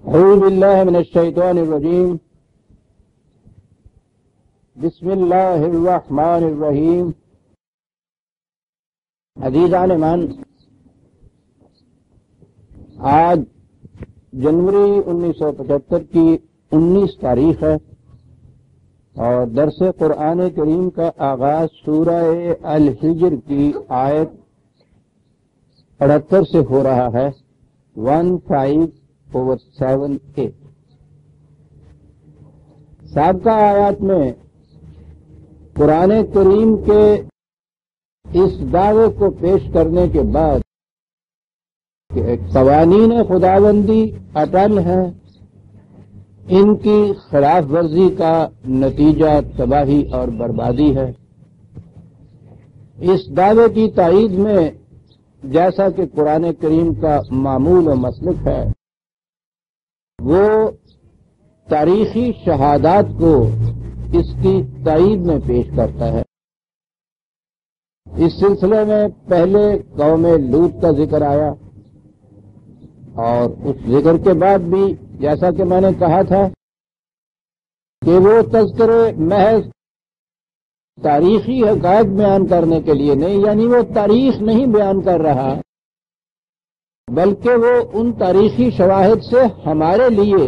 اعوذ باللہ من الشیطان الرجیم بسم اللہ الرحمن الرحیم۔ عزیزان من، آج جنوری 1975 کی 19 تاریخ ہے اور درس قرآن کریم کا آغاز سورہ الحجر کی آیت 78 سے ہو رہا ہے، 15/7 سابقہ آیات میں قرآن کریم کے اس دعوے کو پیش کرنے کے بعد کہ قوانین خداوندی اٹل ہیں، ان کی خلاف ورزی کا نتیجہ تباہی اور بربادی ہے، اس دعوے کی تائید میں جیسا کہ قرآن کریم کا معمول و مسلک ہے، وہ تاریخی شہادات کو اس کی تائید میں پیش کرتا ہے۔ اس سلسلے میں پہلے قوم لوط کا ذکر آیا اور اس ذکر کے بعد بھی جیسا کہ میں نے کہا تھا کہ وہ تذکرے محض تاریخی حقائق بیان کرنے کے لیے نہیں، یعنی وہ تاریخ نہیں بیان کر رہا، بلکہ وہ ان تاریخی شواہد سے ہمارے لیے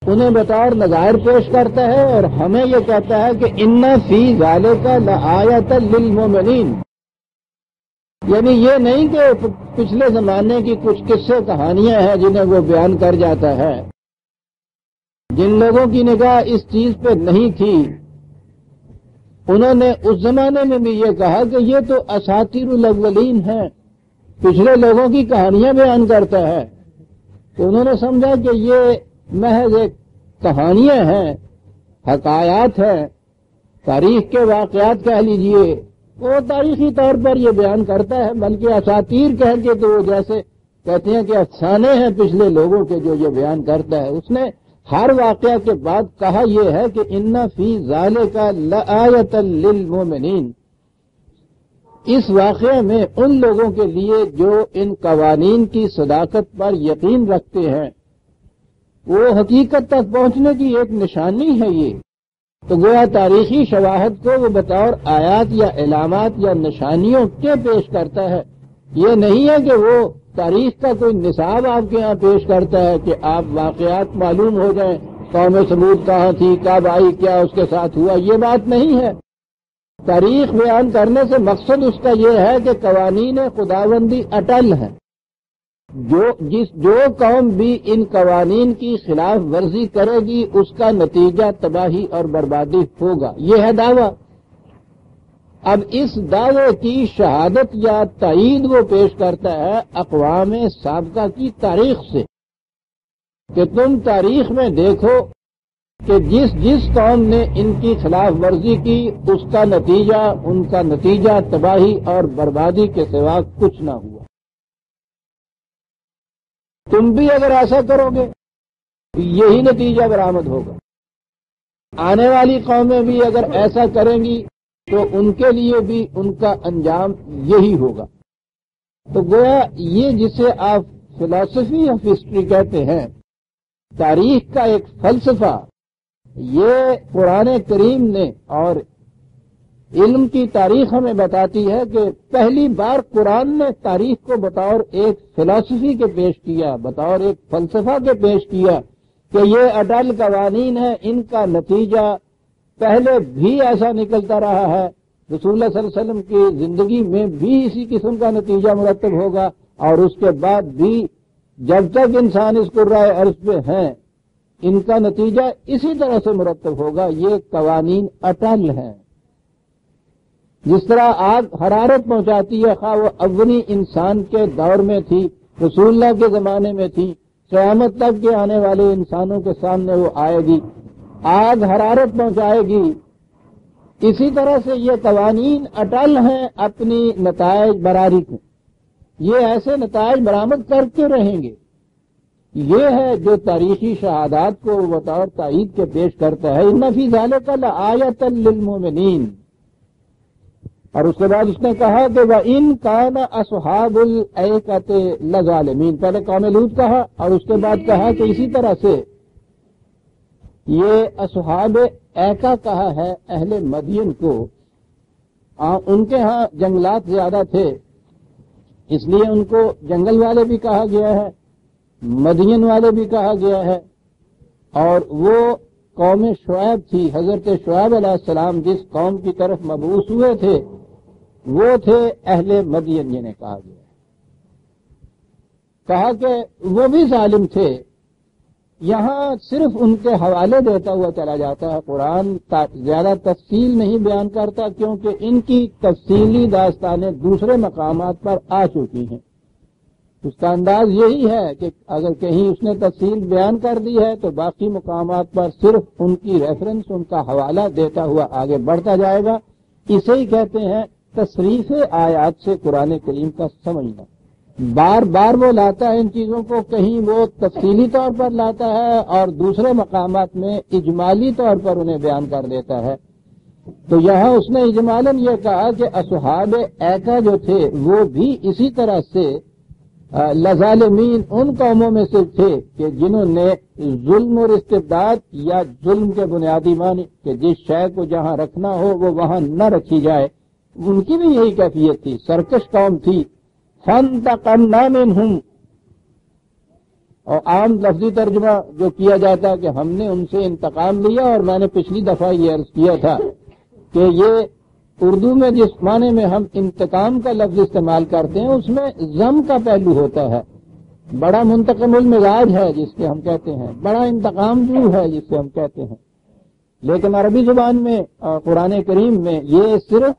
انہیں بطور نظائر پیش کرتا ہے اور ہمیں یہ کہتا ہے کہ ان فی ذالک لآیۃ للمؤمنین، یعنی یہ نہیں کہ پچھلے زمانے کی کچھ قصے کہانیاں ہیں جنہیں وہ بیان کر جاتا ہے، جن لوگوں کی نگاہ اس چیز پہ نہیں تھی انہوں نے اس زمانے میں بھی یہ کہا کہ یہ تو اساطیر الاولین ہیں، پچھلے لوگوں کی کہانیاں بیان کرتا ہے، تو انہوں نے سمجھا کہ یہ محض ایک کہانیاں ہیں، حکایات ہیں، تاریخ کے واقعات کہہ لیجئے، وہ تاریخی طور پر یہ بیان کرتا ہے، بلکہ اساطیر کہہ کے تو وہ جیسے کہتے ہیں کہ افسانے ہیں پچھلے لوگوں کے جو یہ بیان کرتا ہے۔ اس نے ہر واقعہ کے بعد کہا یہ ہے کہ ان فی ذالک لآیۃ للمؤمنین، اس واقعے میں ان لوگوں کے لیے جو ان قوانین کی صداقت پر یقین رکھتے ہیں، وہ حقیقت تک پہنچنے کی ایک نشانی ہے۔ یہ تو گویا تاریخی شواہد کو وہ بطور آیات یا علامات یا نشانیوں کے پیش کرتا ہے، یہ نہیں ہے کہ وہ تاریخ کا کوئی نصاب آپ کے ہاں پیش کرتا ہے کہ آپ واقعات معلوم ہو جائیں، قوم ثمود کہاں تھی، کب آئی، کیا اس کے ساتھ ہوا، یہ بات نہیں ہے۔ تاریخ بیان کرنے سے مقصد اس کا یہ ہے کہ قوانین خداوندی اٹل ہیں، جو قوم بھی ان قوانین کی خلاف ورزی کرے گی اس کا نتیجہ تباہی اور بربادی ہوگا، یہ ہے دعویٰ۔ اب اس دعوے کی شہادت یا تائید وہ پیش کرتا ہے اقوام سابقہ کی تاریخ سے، کہ تم تاریخ میں دیکھو کہ جس قوم نے ان کی خلاف ورزی کی اس کا نتیجہ، ان کا نتیجہ تباہی اور بربادی کے سوا کچھ نہ ہوا۔ تم بھی اگر ایسا کرو گے یہی نتیجہ برآمد ہوگا، آنے والی قومیں بھی اگر ایسا کریں گی تو ان کے لیے بھی ان کا انجام یہی ہوگا۔ تو گویا یہ جسے آپ فلسفی آف ہسٹری کہتے ہیں، تاریخ کا ایک فلسفہ، یہ قرآن کریم نے اور علم کی تاریخ ہمیں بتاتی ہے کہ پہلی بار قرآن نے تاریخ کو بطور ایک فلسفی کے پیش کیا، بطور ایک فلسفہ کے پیش کیا کہ یہ اٹل قوانین ہیں، ان کا نتیجہ پہلے بھی ایسا نکلتا رہا ہے، رسول اللہ صلی اللہ علیہ وسلم کی زندگی میں بھی اسی قسم کا نتیجہ مرتب ہوگا، اور اس کے بعد بھی جب تک انسان اس کرۂ ارض پہ ہیں ان کا نتیجہ اسی طرح سے مرتب ہوگا۔ یہ قوانین اٹل ہیں۔ جس طرح آگ حرارت پہنچاتی ہے، خواہ وہ اولی انسان کے دور میں تھی، رسول اللہ کے زمانے میں تھی، قیامت تک کے آنے والے انسانوں کے سامنے وہ آئے گی، آگ حرارت پہنچائے گی، اسی طرح سے یہ قوانین اٹل ہیں اپنی نتائج براری کے، یہ ایسے نتائج برآمد کرتے رہیں گے۔ یہ ہے جو تاریخی شہادات کو بطور تائید کے پیش کرتا ہے۔ ان فی ذالک لآیۃ للمؤمنین، اور اس کے بعد اس نے کہا کہ وَإِن كَانَ أَصْحَابُ الْأَيْكَةِ لَظَالِمِينَ، پہلے قوم لوط کہا اور اس کے بعد کہا کہ اسی طرح سے یہ اصحاب ایکا کہا ہے اہل مدین کو، ان کے ہاں جنگلات زیادہ تھے اس لیے ان کو جنگل والے بھی کہا گیا ہے، مدین والے بھی کہا گیا ہے، اور وہ قوم شعیب تھی، حضرت شعیب علیہ السلام جس قوم کی طرف مبعوث ہوئے تھے وہ تھے اہل مدین، جنہیں کہا گیا ہے۔ کہا کہ وہ بھی ظالم تھے۔ یہاں صرف ان کے حوالے دیتا ہوا چلا جاتا ہے، قرآن زیادہ تفصیل نہیں بیان کرتا کیونکہ ان کی تفصیلی داستانیں دوسرے مقامات پر آ چکی ہیں۔ اس کا انداز یہی ہے کہ اگر کہیں اس نے تفصیل بیان کر دی ہے تو باقی مقامات پر صرف ان کی ریفرنس، ان کا حوالہ دیتا ہوا آگے بڑھتا جائے گا۔ اسے ہی کہتے ہیں تصریف آیات سے قرآن کریم کا سمجھنا۔ بار بار وہ لاتا ہے ان چیزوں کو، کہیں وہ تفصیلی طور پر لاتا ہے اور دوسرے مقامات میں اجمالی طور پر انہیں بیان کر دیتا ہے۔ تو یہاں اس نے اجمالاً یہ کہا کہ اصحاب ایکا جو تھے وہ بھی اسی طرح سے لظالمین ان قوموں میں سے تھے کہ جنہوں نے ظلم اور استبداد یا ظلم کے بنیادی معنی کہ جس شے کو جہاں رکھنا ہو وہ وہاں نہ رکھی جائے، ان کی بھی یہی کیفیت تھی، سرکش قوم تھی۔ فانتقمنا منہم، اور عام لفظی ترجمہ جو کیا جاتا ہے کہ ہم نے ان سے انتقام لیا، اور میں نے پچھلی دفعہ یہ عرض کیا تھا کہ یہ اردو میں جس معنی میں ہم انتقام کا لفظ استعمال کرتے ہیں اس میں ضم کا پہلو ہوتا ہے، بڑا منتقم المزاج ہے جس کے ہم کہتے ہیں، بڑا انتقام جو ہے جس سے ہم کہتے ہیں، لیکن عربی زبان میں قرآن کریم میں یہ صرف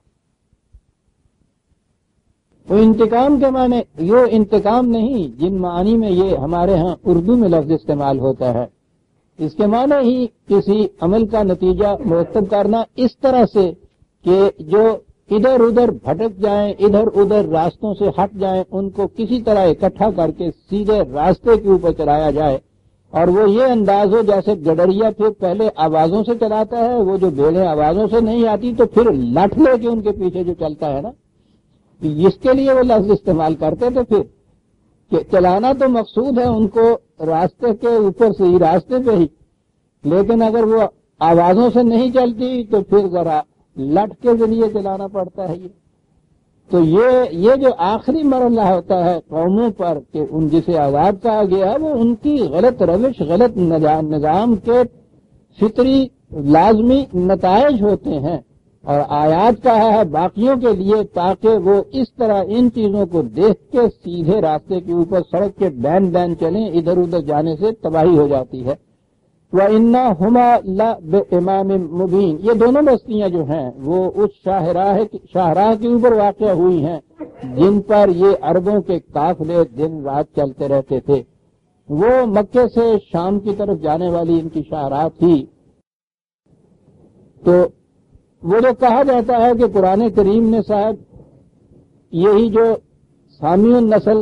وہ انتقام کے معنی، یہ انتقام نہیں جن معنی میں یہ ہمارے ہاں اردو میں لفظ استعمال ہوتا ہے، اس کے معنی ہی کسی عمل کا نتیجہ مرتب کرنا اس طرح سے کہ جو ادھر ادھر بھٹک جائیں، ادھر ادھر راستوں سے ہٹ جائیں، ان کو کسی طرح اکٹھا کر کے سیدھے راستے کے اوپر چلایا جائے، اور وہ یہ انداز ہو جیسے گڈریا پھر پہلے آوازوں سے چلاتا ہے، وہ جو بھیڑیں آوازوں سے نہیں آتی تو پھر لٹ لے کے ان کے پیچھے جو چلتا ہے نا، اس کے لیے وہ لفظ استعمال کرتے تھے پھر کہ چلانا تو مقصود ہے ان کو راستے کے اوپر سے ہی، راستے پہ ہی، لیکن اگر وہ آوازوں سے نہیں چلتی تو پھر ذرا لٹ کے ذریعے چلانا پڑتا ہے۔ تو یہ جو آخری مرحلہ ہوتا ہے قوموں پر کہ ان جسے آزاد کہا گیا ہے وہ ان کی غلط روش، غلط نظام کے فطری لازمی نتائج ہوتے ہیں، اور آیات کہا ہے باقیوں کے لیے تاکہ وہ اس طرح ان چیزوں کو دیکھ کے سیدھے راستے کے اوپر سڑک کے بین بین چلیں، ادھر ادھر جانے سے تباہی ہو جاتی ہے۔ وَإِنَّهُمَا لَبِإِمَامٍ مُبِينٍ، یہ دونوں بستیاں جو ہیں وہ اس شاہراہ کے اوپر واقع ہوئی ہیں جن پر یہ عربوں کے قافلے دن رات چلتے رہتے تھے۔ وہ مکے سے شام کی طرف جانے والی ان کی شاہراہ تھی۔ تو وہ جو کہا جاتا ہے کہ قرآن کریم نے صاحب یہی جو سامی النسل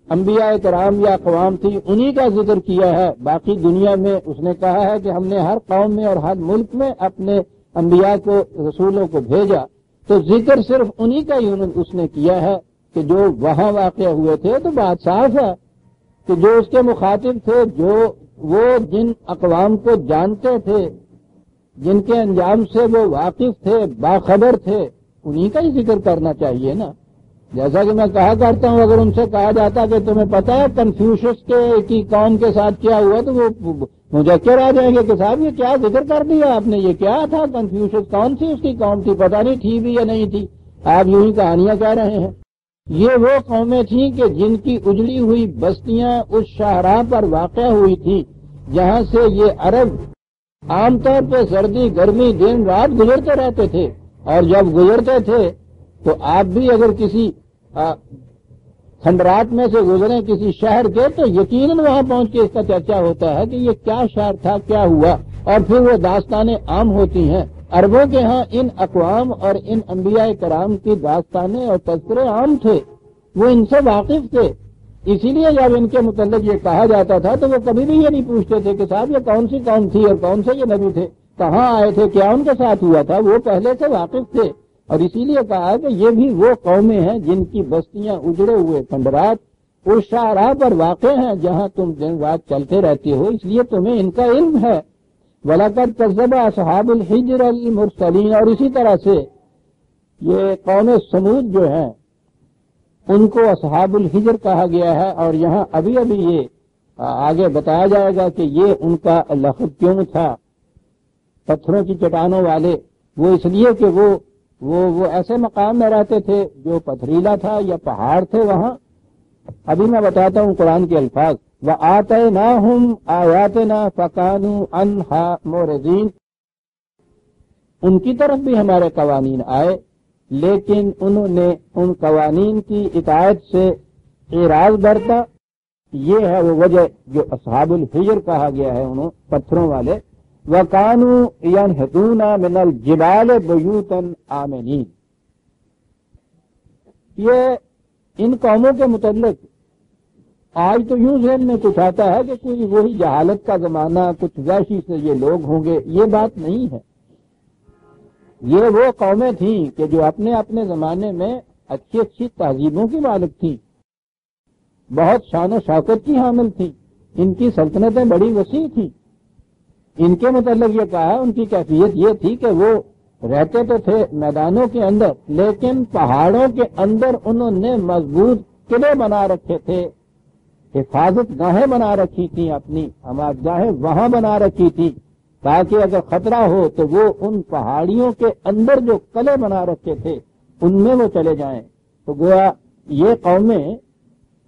انبیاء کرام یا اقوام تھی انہی کا ذکر کیا ہے، باقی دنیا میں اس نے کہا ہے کہ ہم نے ہر قوم میں اور ہر ملک میں اپنے انبیاء کو، رسولوں کو بھیجا، تو ذکر صرف انہی کا ہی اس نے کیا ہے کہ جو وہاں واقع ہوئے تھے۔ تو بات صاف ہے کہ جو اس کے مخاطب تھے، جو وہ جن اقوام کو جانتے تھے، جن کے انجام سے وہ واقف تھے، باخبر تھے، انہی کا ہی ذکر کرنا چاہیے نا۔ جیسا کہ میں کہا کرتا ہوں اگر ان سے کہا جاتا کہ تمہیں پتہ ہے کنفیوشس کی قوم کے ساتھ کیا ہوا تو وہ مجکر آ جائیں گے کہ صاحب یہ کیا ذکر کر دیا آپ نے، یہ کیا تھا، کنفیوشس کون سی اس کی قوم تھی، پتہ نہیں تھی بھی یا نہیں تھی، آپ یوں ہی کہانیاں کہہ رہے ہیں۔ یہ وہ قومیں تھیں کہ جن کی اجڑی ہوئی بستیاں اس شاہراہ پر واقع ہوئی تھی جہاں سے یہ عرب عام طور پہ سردی گرمی دن رات گزرتے رہتے تھے، اور جب گزرتے تھے تو آپ بھی اگر کسی کھنڈرات میں سے گزریں کسی شہر کے تو یقیناً وہاں پہنچ کے اس کا چرچا ہوتا ہے کہ یہ کیا شہر تھا، کیا ہوا، اور پھر وہ داستانیں عام ہوتی ہیں۔ عربوں کے ہاں ان اقوام اور ان انبیاء کرام کی داستانیں اور تذکرے عام تھے، وہ ان سے واقف تھے، اسی لیے جب ان کے متعلق یہ کہا جاتا تھا تو وہ کبھی بھی یہ نہیں پوچھتے تھے کہ صاحب یہ کون سی قوم تھی اور کون سے یہ نبی تھے، کہاں آئے تھے، کیا ان کے ساتھ ہوا تھا، وہ پہلے سے واقف تھے۔ اور اسی لیے کہا کہ یہ بھی وہ قومیں ہیں جن کی بستیاں اجڑے ہوئے کھنڈرات اور شاہراہ پر واقع ہیں جہاں تم دن رات چلتے رہتے ہو، اس لیے تمہیں ان کا علم ہے۔ وَلَقَدْ كَذَّبَ أَصْحَابُ الْحِجْرِ الْمُرْسَلِينَ، اور اسی طرح سے یہ قوم سمود جو ہیں ان کو اصحاب الحجر کہا گیا ہے، اور یہاں ابھی یہ آگے بتایا جائے گا کہ یہ ان کا لقب کیوں تھا پتھروں کی چٹانوں والے۔ وہ اس لیے کہ وہ ایسے مقام میں رہتے تھے جو پتھریلا تھا یا پہاڑ تھے وہاں۔ ابھی میں بتاتا ہوں قرآن کے الفاظ، وَآتَيْنَاهُمْ آيَاتِنَا فَكَانُوا عَنْهَا مُعْرِضِينَ، ان کی طرف بھی ہمارے قوانین آئے لیکن انہوں نے ان قوانین کی اطاعت سے اعراض برتا۔ یہ ہے وہ وجہ جو اصحاب الحجر کہا گیا ہے انہوں پتھروں والے۔ وَكَانُوا يَنْحِتُونَ مِنَ الْجِبَالِ بُيُوتًا آمِنِينَ، یہ ان قوموں کے متعلق آج تو یوں ذہن میں کچھ آتا ہے کہ کوئی وہی جہالت کا زمانہ، کچھ وحشی سے یہ لوگ ہوں گے، یہ بات نہیں ہے۔ یہ وہ قومیں تھیں کہ جو اپنے اپنے زمانے میں اچھی اچھی تہذیبوں کی مالک تھیں، بہت شان و شوکت کی حامل تھیں، ان کی سلطنتیں بڑی وسیع تھیں۔ ان کے متعلق یہ کہا ہے ان کی کیفیت یہ تھی کہ وہ رہتے تو تھے میدانوں کے اندر لیکن پہاڑوں کے اندر انہوں نے مضبوط قلعے بنا رکھے تھے، حفاظت گاہیں بنا رکھی تھیں، اپنی حمایت گاہیں وہاں بنا رکھی تھیں تاکہ اگر خطرہ ہو تو وہ ان پہاڑیوں کے اندر جو قلعے بنا رکھے تھے ان میں وہ چلے جائیں۔ تو گویا یہ قومیں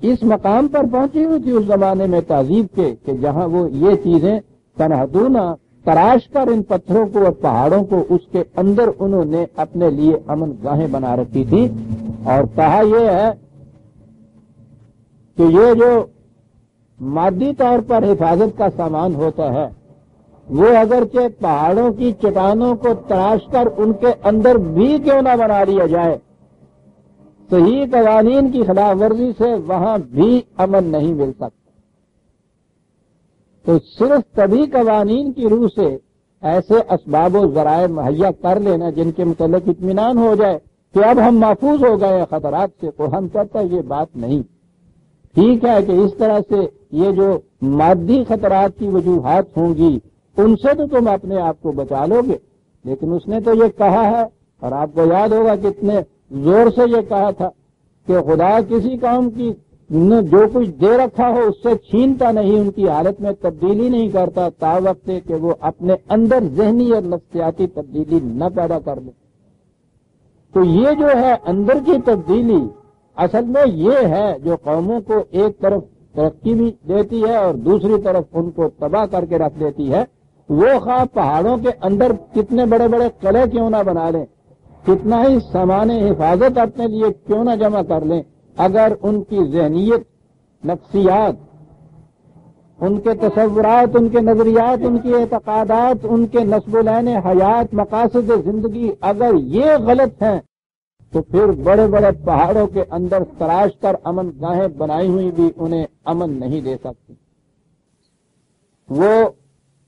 اس مقام پر پہنچی ہوئی تھی اس زمانے میں تہذیب کے کہ جہاں وہ یہ چیزیں تنحتونا تراش کر ان پتھروں کو اور پہاڑوں کو اس کے اندر انہوں نے اپنے لیے امن گاہیں بنا رکھی تھی۔ اور کہا یہ ہے کہ یہ جو مادی طور پر حفاظت کا سامان ہوتا ہے وہ اگرچہ پہاڑوں کی چٹانوں کو تراش کر ان کے اندر بھی کیوں نہ بنا لیا جائے، صحیح قوانین کی خلاف ورزی سے وہاں بھی امن نہیں مل سکتا۔ تو صرف تبھی قوانین کی روح سے ایسے اسباب و ذرائع مہیا کر لینا جن کے متعلق اطمینان ہو جائے کہ اب ہم محفوظ ہو گئے خطرات سے، تو ہم کہتے ہیں یہ بات نہیں ٹھیک ہے کہ اس طرح سے یہ جو مادی خطرات کی وجوہات ہوں گی ان سے تو تم اپنے آپ کو بچا لو گے، لیکن اس نے تو یہ کہا ہے اور آپ کو یاد ہوگا کتنے زور سے یہ کہا تھا کہ خدا کسی قوم کی جو کچھ دے رکھا ہو اس سے چھینتا نہیں، ان کی حالت میں تبدیلی نہیں کرتا تا وقت کہ وہ اپنے اندر ذہنی اور نفسیاتی تبدیلی نہ پیدا کر لے۔ تو یہ جو ہے اندر کی تبدیلی اصل میں یہ ہے جو قوموں کو ایک طرف ترقی بھی دیتی ہے اور دوسری طرف ان کو تباہ کر کے رکھ دیتی ہے۔ وہ خواہ پہاڑوں کے اندر کتنے بڑے بڑے قلعے کیوں نہ بنا لیں، کتنا ہی سامان حفاظت اپنے لیے کیوں نہ جمع کر لیں، اگر ان کی ذہنیت، نفسیات، ان کے تصورات، ان کے نظریات، ان کے اعتقادات، ان کے نصب العین حیات، مقاصد زندگی اگر یہ غلط ہیں تو پھر بڑے بڑے پہاڑوں کے اندر تراش کر امن گاہیں بنائی ہوئی بھی انہیں امن نہیں دے سکتی۔ وہ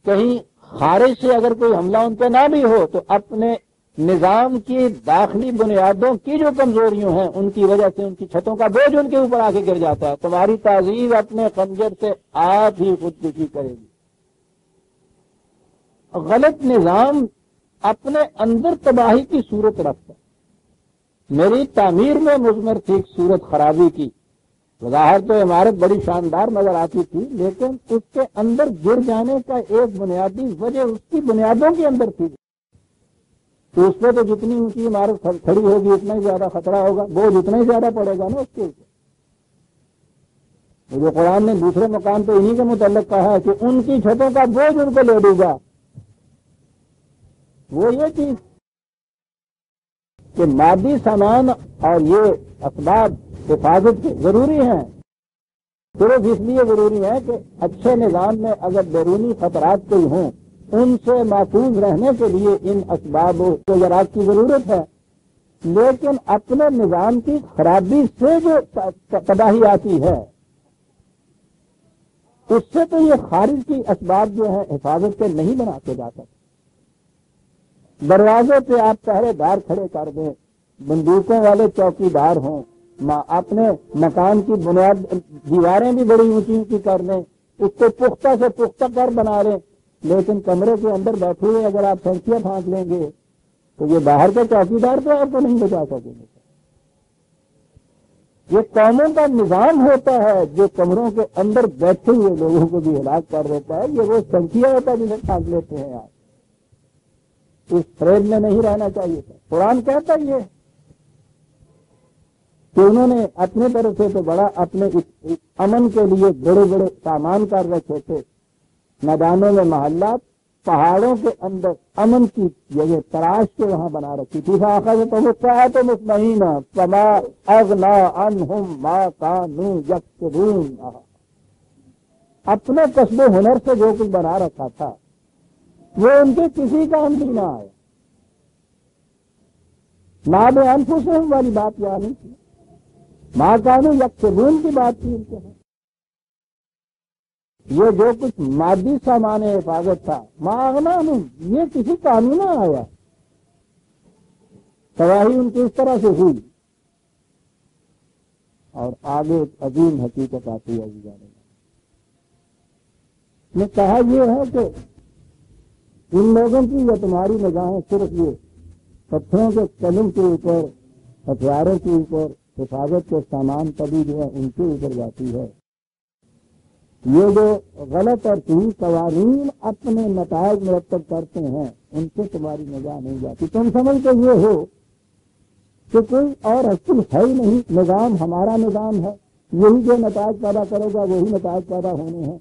کہیں خارج سے اگر کوئی حملہ ان پہ نہ بھی ہو تو اپنے نظام کی داخلی بنیادوں کی جو کمزوریاں ہیں ان کی وجہ سے ان کی چھتوں کا بوجھ ان کے اوپر آ کے گر جاتا ہے۔ تمہاری تہذیب اپنے خنجر سے آپ ہی خودکشی کرے گی۔ غلط نظام اپنے اندر تباہی کی صورت رکھتا ہے۔ میری تعمیر میں مضمر تھی ایک صورت خرابی کی، ظاہر تو عمارت بڑی شاندار نظر آتی تھی لیکن اس کے اندر گر جانے کا ایک بنیادی وجہ اس کی بنیادوں کے اندر تھی۔ تو اس پہ تو جتنی اونچی عمارت کھڑی ہوگی اتنا ہی زیادہ خطرہ ہوگا، بوجھ اتنا ہی زیادہ پڑے گا نا اس کے اوپر۔ جو قرآن نے دوسرے مقام پہ انہی کے متعلق کہا ہے کہ ان کی چھتوں کا بوجھ ان کو لے ڈوبا۔ وہ یہ چیز کہ مادی سامان اور یہ اسباب حفاظت کے ضروری ہیں، صرف اس لیے ضروری ہے کہ اچھے نظام میں اگر بیرونی خطرات کوئی ہوں ان سے محفوظ رہنے کے لیے ان اسباب و زراعت کی ضرورت ہے، لیکن اپنے نظام کی خرابی سے جو تباہی آتی ہے اس سے تو یہ خارج کی اسباب جو ہیں حفاظت کے نہیں بنا کے جا سکتے۔ دروازے پہ آپ پہرے دار کھڑے کر دیں، بندوقوں والے چوکیدار ہوں، اپنے مکان کی بنیاد دیواریں بھی بڑی اونچی اونچی کر لیں، اس کو پختہ سے پختہ کر بنا لیں، لیکن کمرے کے اندر بیٹھے ہوئے اگر آپ پھینکیاں پھانک لیں گے تو یہ باہر کے چوکیدار تو آپ کو نہیں بچا سکیں گے۔ یہ قوموں کا نظام ہوتا ہے جو کمروں کے اندر بیٹھے ہوئے لوگوں کو بھی ہلاک کر دیتا ہے۔ یہ وہ سنکھیا ہوتا ہے جسے پھانک لیتے ہیں آپ، اس فریب میں نہیں رہنا چاہیے تھا۔ قرآن کہتا یہ کہ انہوں نے اپنے طرف سے تو بڑا اپنے امن کے لیے بڑے بڑے سامان کر رکھے تھے، میدانوں میں محلات، پہاڑوں کے اندر امن کی جگہ تراش کے وہاں بنا رکھی تھی۔ تو مطمئن فما اغنی عنہم ما کانوا یکسبون، اپنے کسب و ہنر سے جو کچھ بنا رکھا تھا وہ ان کے کسی کام بھی نہ آیا۔ ما بانفسہم والی بات یہاں نہیں تھی، ما کانوا یکسبون کی بات تھی ان کے ہیں۔ یہ جو کچھ مادی سامان حفاظت تھا ما اغنی عنہم، یہ کسی کام ہی نہ آیا، تباہی ان کی اس طرح سے ہوئی۔ اور آگے ایک عظیم حقیقت آتی ہے نے کہا یہ ہے کہ ان لوگوں کی یا تمہاری نگاہیں صرف یہ پتھروں کے قلم کے اوپر، ہتھیاروں کے اوپر، حفاظت کے سامان کبھی جو ہے ان کے اوپر جاتی ہے۔ یہ جو غلط اور صحیح قوانین اپنے نتائج مرتب کرتے ہیں ان سے تمہاری نگاہ نہیں جاتی۔ تم سمجھتے یہ ہو کہ کوئی اور اصل ہے ہی نہیں، نظام ہمارا نظام ہے، یہی جو نتائج پیدا کرے گا وہی نتائج پیدا ہونے ہیں۔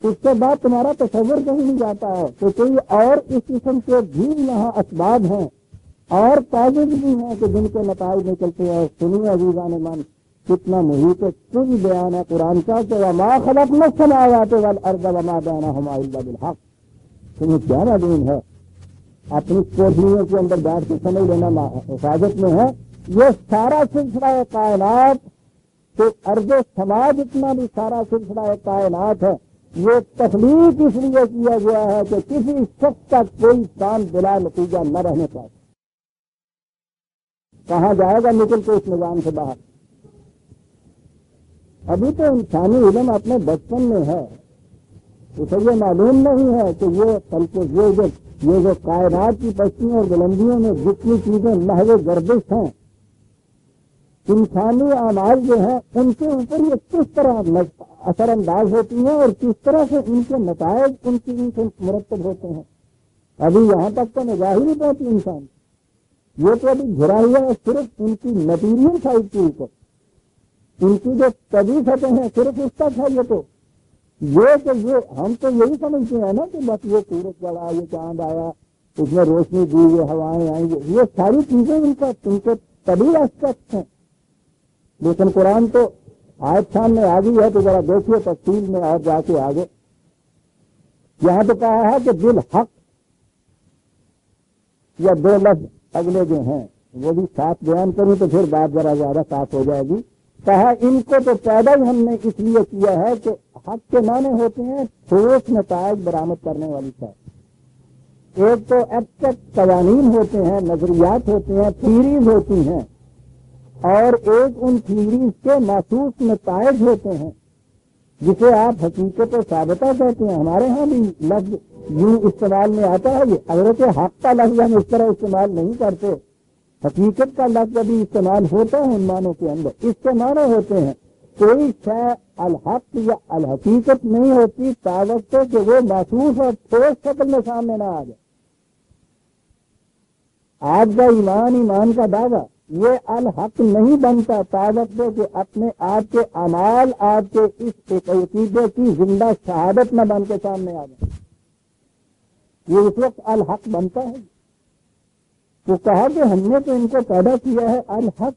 اس کے بعد تمہارا تصور کہیں نہیں جاتا ہے کہ کوئی اور اس قسم کے بھی یہاں اسباب ہیں اور کاغذ بھی ہیں کہ جن کے نتائج نکلتے ہیں۔ سنیے عزیزان من، کتنا محیط کچھ بیان ہے قرآن کا کہ وما خلقنا السماوات والارض وما بینہما الا بالحق۔ تمہیں کیا معلوم ہے، اپنی کوٹھیوں کے اندر بیٹھ کے سمجھ لینا حفاظت میں ہے۔ یہ سارا سلسلہ کائنات کہ ارض و سما جتنا بھی سارا سلسلہ کائنات ہے، یہ تخلیق اس لیے کیا گیا ہے کہ کسی شخص کا کوئی کام بلا نتیجہ نہ رہنے پائے۔ کہاں جائے گا نکل کے اس نظام سے باہر؟ ابھی تو انسانی علم اپنے بچپن میں ہے، اسے یہ معلوم نہیں ہے کہ یہ جو کائنات کی پستیوں اور بلندیوں میں جتنی چیزیں محض گردش ہیں، انسانی اعمال جو ہیں ان کے اوپر یہ کس طرح اثر انداز ہوتی ہیں اور کس طرح سے ان کے نتائج ان سے مرتب ہوتے ہیں۔ ابھی یہاں تک تو نگاہ ہی نہیں پہنچی انسان، یہ تو ابھی گھرا ہوا ہے صرف ان کی مٹیریل سائڈ کے اوپر، ان کی جو طبی سطح ہیں صرف اس تک ہے۔ یہ تو ہم تو یہی سمجھتے ہیں نا کہ بس یہ سورج چڑھا، یہ چاند آیا، اس میں روشنی دی، یہ ہوائیں آئیں، یہ ساری چیزیں ان کے طبی اسپیکٹ ہیں۔ لیکن قرآن تو آیت سامنے آ گئی ہے تو ذرا دیکھیے تفصیل میں اور جا کے آگے۔ یہاں تو کہا ہے کہ بالحق، یا دو لفظ اگلے جو ہیں وہ بھی ساتھ بیان کروں تو پھر بات ذرا زیادہ صاف ہو جائے گی۔ کہا ان کو تو پیدا ہی ہم نے اس لیے کیا ہے کہ حق کے معنی ہوتے ہیں ٹھوس نتائج برآمد کرنے والی چیز۔ ایک تو ایبسٹریکٹ قوانین ہوتے ہیں، نظریات ہوتے ہیں، تھیریز ہوتی ہیں، اور ایک ان تھیریز کے محسوس نتائج ہوتے ہیں جسے آپ حقیقت و ثابتہ کہتے ہیں۔ ہمارے ہاں بھی لفظ یوں استعمال میں آتا ہے، یہ حضرت حق کا لفظ ہم اس طرح استعمال نہیں کرتے، حقیقت کا لفظ بھی استعمال ہوتا ہے ان معنوں کے اندر۔ اس کے معنی ہوتے ہیں کوئی شے الحق یا الحقیقت نہیں ہوتی طاقت سے کہ وہ محسوس اور ٹھوس شکل میں سامنے نہ آ جائے۔ آپ کا ایمان کا دعویٰ یہ الحق نہیں بنتا طاقت سے کہ اپنے آپ کے اعمال آپ کے اس عقیدے کی زندہ شہادت نہ بن کے سامنے آ جائے، یہ اس وقت الحق بنتا ہے۔ تو کہا کہ ہم نے تو ان کو پیدا کیا ہے الحق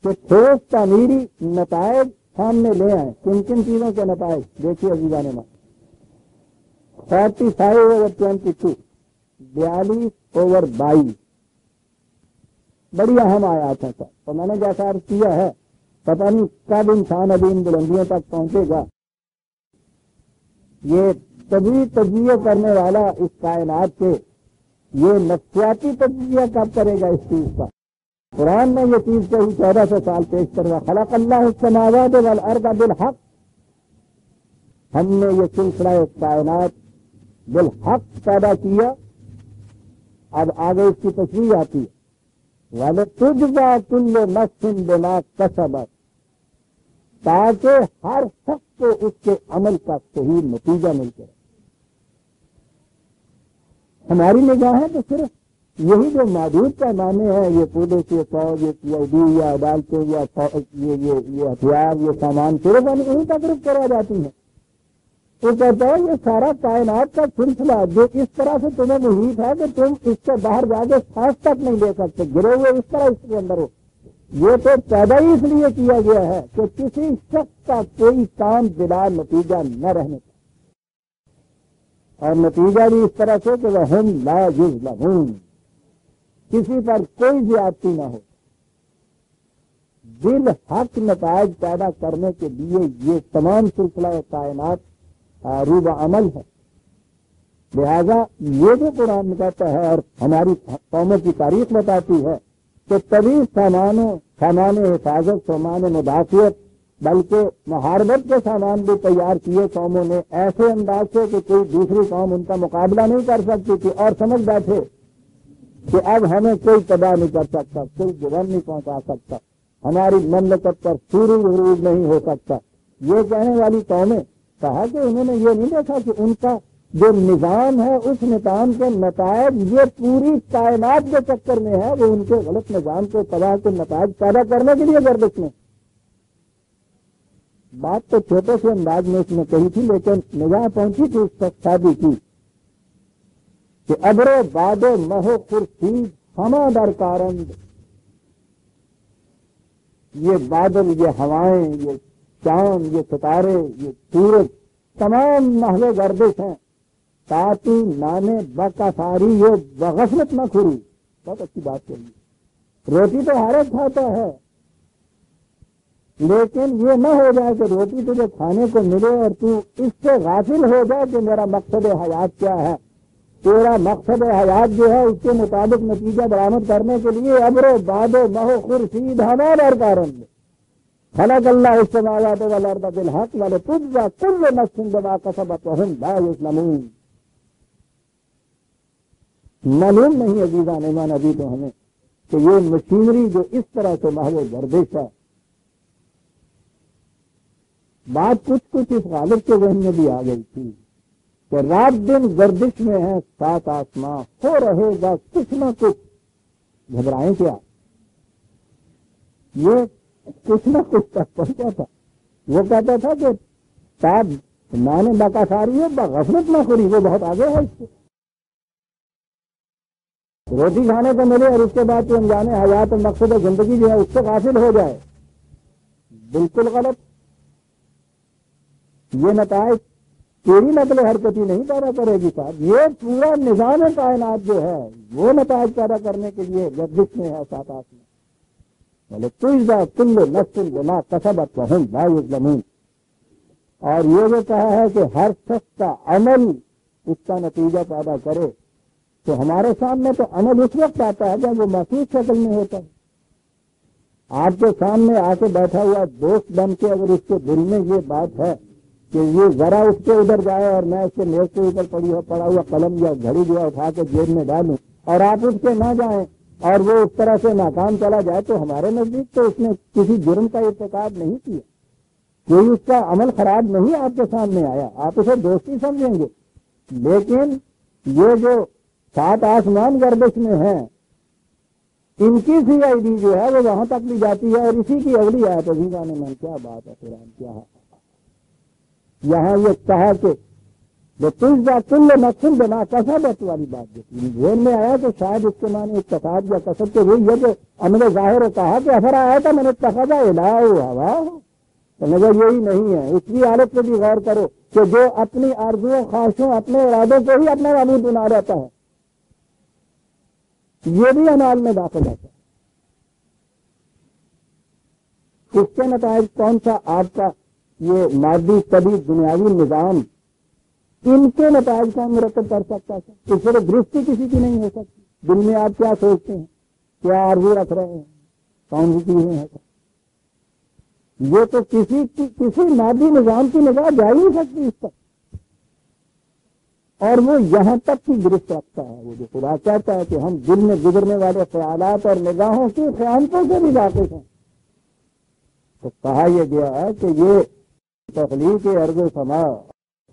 کہ ٹھوس تعمیری نتائج سامنے لے آئیں۔ کن کن چیزوں کے نتائج دیکھیے عزیزان من، 45/22، 42/22 بڑی اہم آیات ہے۔ تو میں نے جیسا عرض کیا ہے پتہ نہیں کب انسان ابھی ان بلندیوں تک پہنچے گا۔ یہ طبی تجزیہ کرنے والا اس کائنات کے یہ نفسیاتی تجزیہ کب کرے گا اس چیز کا؟ قرآن نے یہ چیز کہی 1400 سال پیش کروا، خلق اللہ السماوات والارض بالحق، ہم نے یہ سلسلہ کائنات بالحق پیدا کیا۔ اب آگے اس کی تشریح آتی ہے، وَلِتُجْزَىٰ كُلُّ نَفْسٍ بِمَا كَسَبَتْ، تاکہ ہر شخص کو اس کے عمل کا صحیح نتیجہ مل جائے۔ ہماری نگاہیں تو صرف یہی جو موجود پیمانے ہیں، یہ پولیس، یہ فوج، یہ پی آئی ڈی، یا عدالتیں، یا یہ ہتھیار، یہ سامان، صرف انہیں تک رک کرا جاتی ہیں۔ وہ کہتا ہے یہ سارا کائنات کا سلسلہ جو اس طرح سے تمہیں محیط ہے کہ تم اس سے باہر جا کے سانس تک نہیں لے سکتے، گرے ہوئے اس طرح اس کے اندر ہو۔ یہ تو پیدا ہی اس لیے کیا گیا ہے کہ کسی شخص کا کوئی کام بلا نتیجہ نہ رہنے کا، اور نتیجہ بھی اس طرح سے کہ وَهُمْ لَا يُظْلَمُونَ، کسی پر کوئی زیادتی نہ ہو۔ بالحق نتائج پیدا کرنے کے لیے یہ تمام سلسلہ کائنات روب عمل ہے۔ لہذا یہ جو قرآن کہتا ہے اور ہماری قوموں کی تاریخ بتاتی ہے کہ تبھی سامان حفاظت، سامان مدافعت، بلکہ محاربت کے سامان بھی تیار کیے قوموں نے ایسے انداز سے کہ کوئی دوسری قوم ان کا مقابلہ نہیں کر سکتی تھی، اور سمجھ بیٹھے کہ اب ہمیں کوئی تباہ نہیں کر سکتا، کوئی جرم نہیں پہنچا سکتا، ہماری مملکت پر سورج غروب نہیں ہو سکتا۔ یہ کہنے والی قومیں، کہا کہ انہوں نے یہ نہیں دیکھا کہ ان کا جو نظام ہے اس نظام کے نتائج یہ پوری کائنات کے چکر میں ہے، وہ ان کے غلط نظام کو تباہ کے نتائج پیدا کرنے کے لیے گردش میں۔ بات تو چھوٹے سے انداز میں اس نے کہی تھی، لیکن نگاہ پہنچی تھی اس تک شادی کی کہ ابرو بادو مہو خورشید ہما در کارند، یہ بادل، یہ ہوائیں، یہ چاند، یہ ستارے، یہ سورج، تمام محو گردش ہیں۔ تاتی نانے بکافاری یہ بغفلت نہ کھری، بہت اچھی بات کہی۔ روٹی تو ہر ایک کھاتا ہے، لیکن یہ نہ ہو جائے کہ روٹی تجھے کھانے کو ملے اور تو اس سے غافل ہو جائے کہ میرا مقصد حیات کیا ہے۔ تیرا مقصد حیات جو ہے اس کے مطابق نتیجہ برآمد کرنے کے لیے ابرو بادو مہو خورشید ہما در کارند خلق اللہ السماوات والارض بالحق ولتجزى كل نفس بما كسبت وهم لا يظلمون۔ معلوم نہیں عزیزان ایمان ابھی تو ہمیں کہ یہ مشینری جو اس طرح سے محو گردش ہے، بات کچھ اس غالب کے ذہن میں بھی آ گئی تھی کہ رات دن گردش میں ہے 7 آسماں، ہو رہے گا کچھ نہ کچھ، گھبرائیں کیا؟ یہ کچھ نہ کچھ تک پہنچا تھا۔ وہ کہتا تھا کہ صاحب مانے باقاعدگی ہے، غفلت نہ کری، وہ بہت آگے ہے اس سے۔ روٹی کھانے کو ملے اور اس کے بعد تو انجانے حیات اور مقصد زندگی جو ہے اس سے غافل ہو جائے، بالکل غلط۔ یہ نتائج تیری نقل حرکتی نہیں پیدا کرے گی صاحب، یہ پورا نظام کائنات جو ہے وہ نتائج پیدا کرنے کے لیے گردش میں ہے 7 آسمان۔ وَلِتُجْزَىٰ كُلُّ نَفْسٍ بِمَا كَسَبَتْ وَهُمْ لَا يُظْلَمُونَ۔ اور یہ جو کہا ہے کہ ہر شخص کا عمل اس کا نتیجہ پیدا کرے، تو ہمارے سامنے تو عمل اس وقت آتا ہے جب وہ محسوس شکل میں ہوتا ہے۔ آپ کے سامنے آ کے بیٹھا ہوا دوست بن کے اگر اس کے دل میں یہ بات ہے کہ یہ ذرا اس کے ادھر جائے اور میں اس کے میز کے اوپر پڑا ہوا قلم یا گھڑی جو ہے اٹھا کے جیب میں ڈالوں اور آپ اٹھ کے نہ جائیں اور وہ اس طرح سے ناکام چلا جائے، تو ہمارے نزدیک تو اس نے کسی جرم کا ارتکاب نہیں کیا، کوئی اس کا عمل خراب نہیں آپ کے سامنے آیا، آپ اسے دوستی سمجھیں گے۔ لیکن یہ جو 7 آسمان گردش میں ہیں، ان کی سی آئی ڈی جو ہے وہ وہاں تک بھی جاتی ہے، اور اسی کی اگلی آیت عزیزان من، کیا بات ہے قرآن، کیا ہے یہاں یہ کہا کہ وَتُجْزَىٰ كُلُّ نَفْسٍ بِمَا كَسَبَتْ والی بات جو ذہن میں آیا کہ شاید اس کے معنی اقتصاد یا کسب کے وہی ہے جو عمل ظاہر کہا کہ افرأیت من اتخذ الہہ ہواہ، تو مگر یہی نہیں ہے۔ اس کی حالت پہ بھی غور کرو کہ جو اپنی آرزوؤں، خواہشوں، اپنے ارادوں کو ہی اپنا معبود بنا رہتا ہے، یہ بھی انال میں داخل ہوتا ہے۔ اس کے نتائج کون سا؟ آپ کا یہ مادی طبی دنیاوی نظام، ان کے نتائج کون مرتب کر سکتا ہے؟ اس سے درستی کسی کی نہیں ہو سکتی۔ دل میں آپ کیا سوچتے ہیں، کیا آرزو رکھ رہے ہیں، کون سی چیزیں ہیں؟ یہ تو کسی مادی نظام کی نگاہ جا ہی نہیں سکتی اس تک، اور وہ یہاں تک کی گرفت رکھتا ہے۔ وہ جو خدا کہتا ہے کہ ہم دل میں گزرنے والے خیالات اور نگاہوں کی خیانتوں سے بھی واقف ہیں، تو کہا یہ گیا ہے کہ یہ تخلیق ارض و سما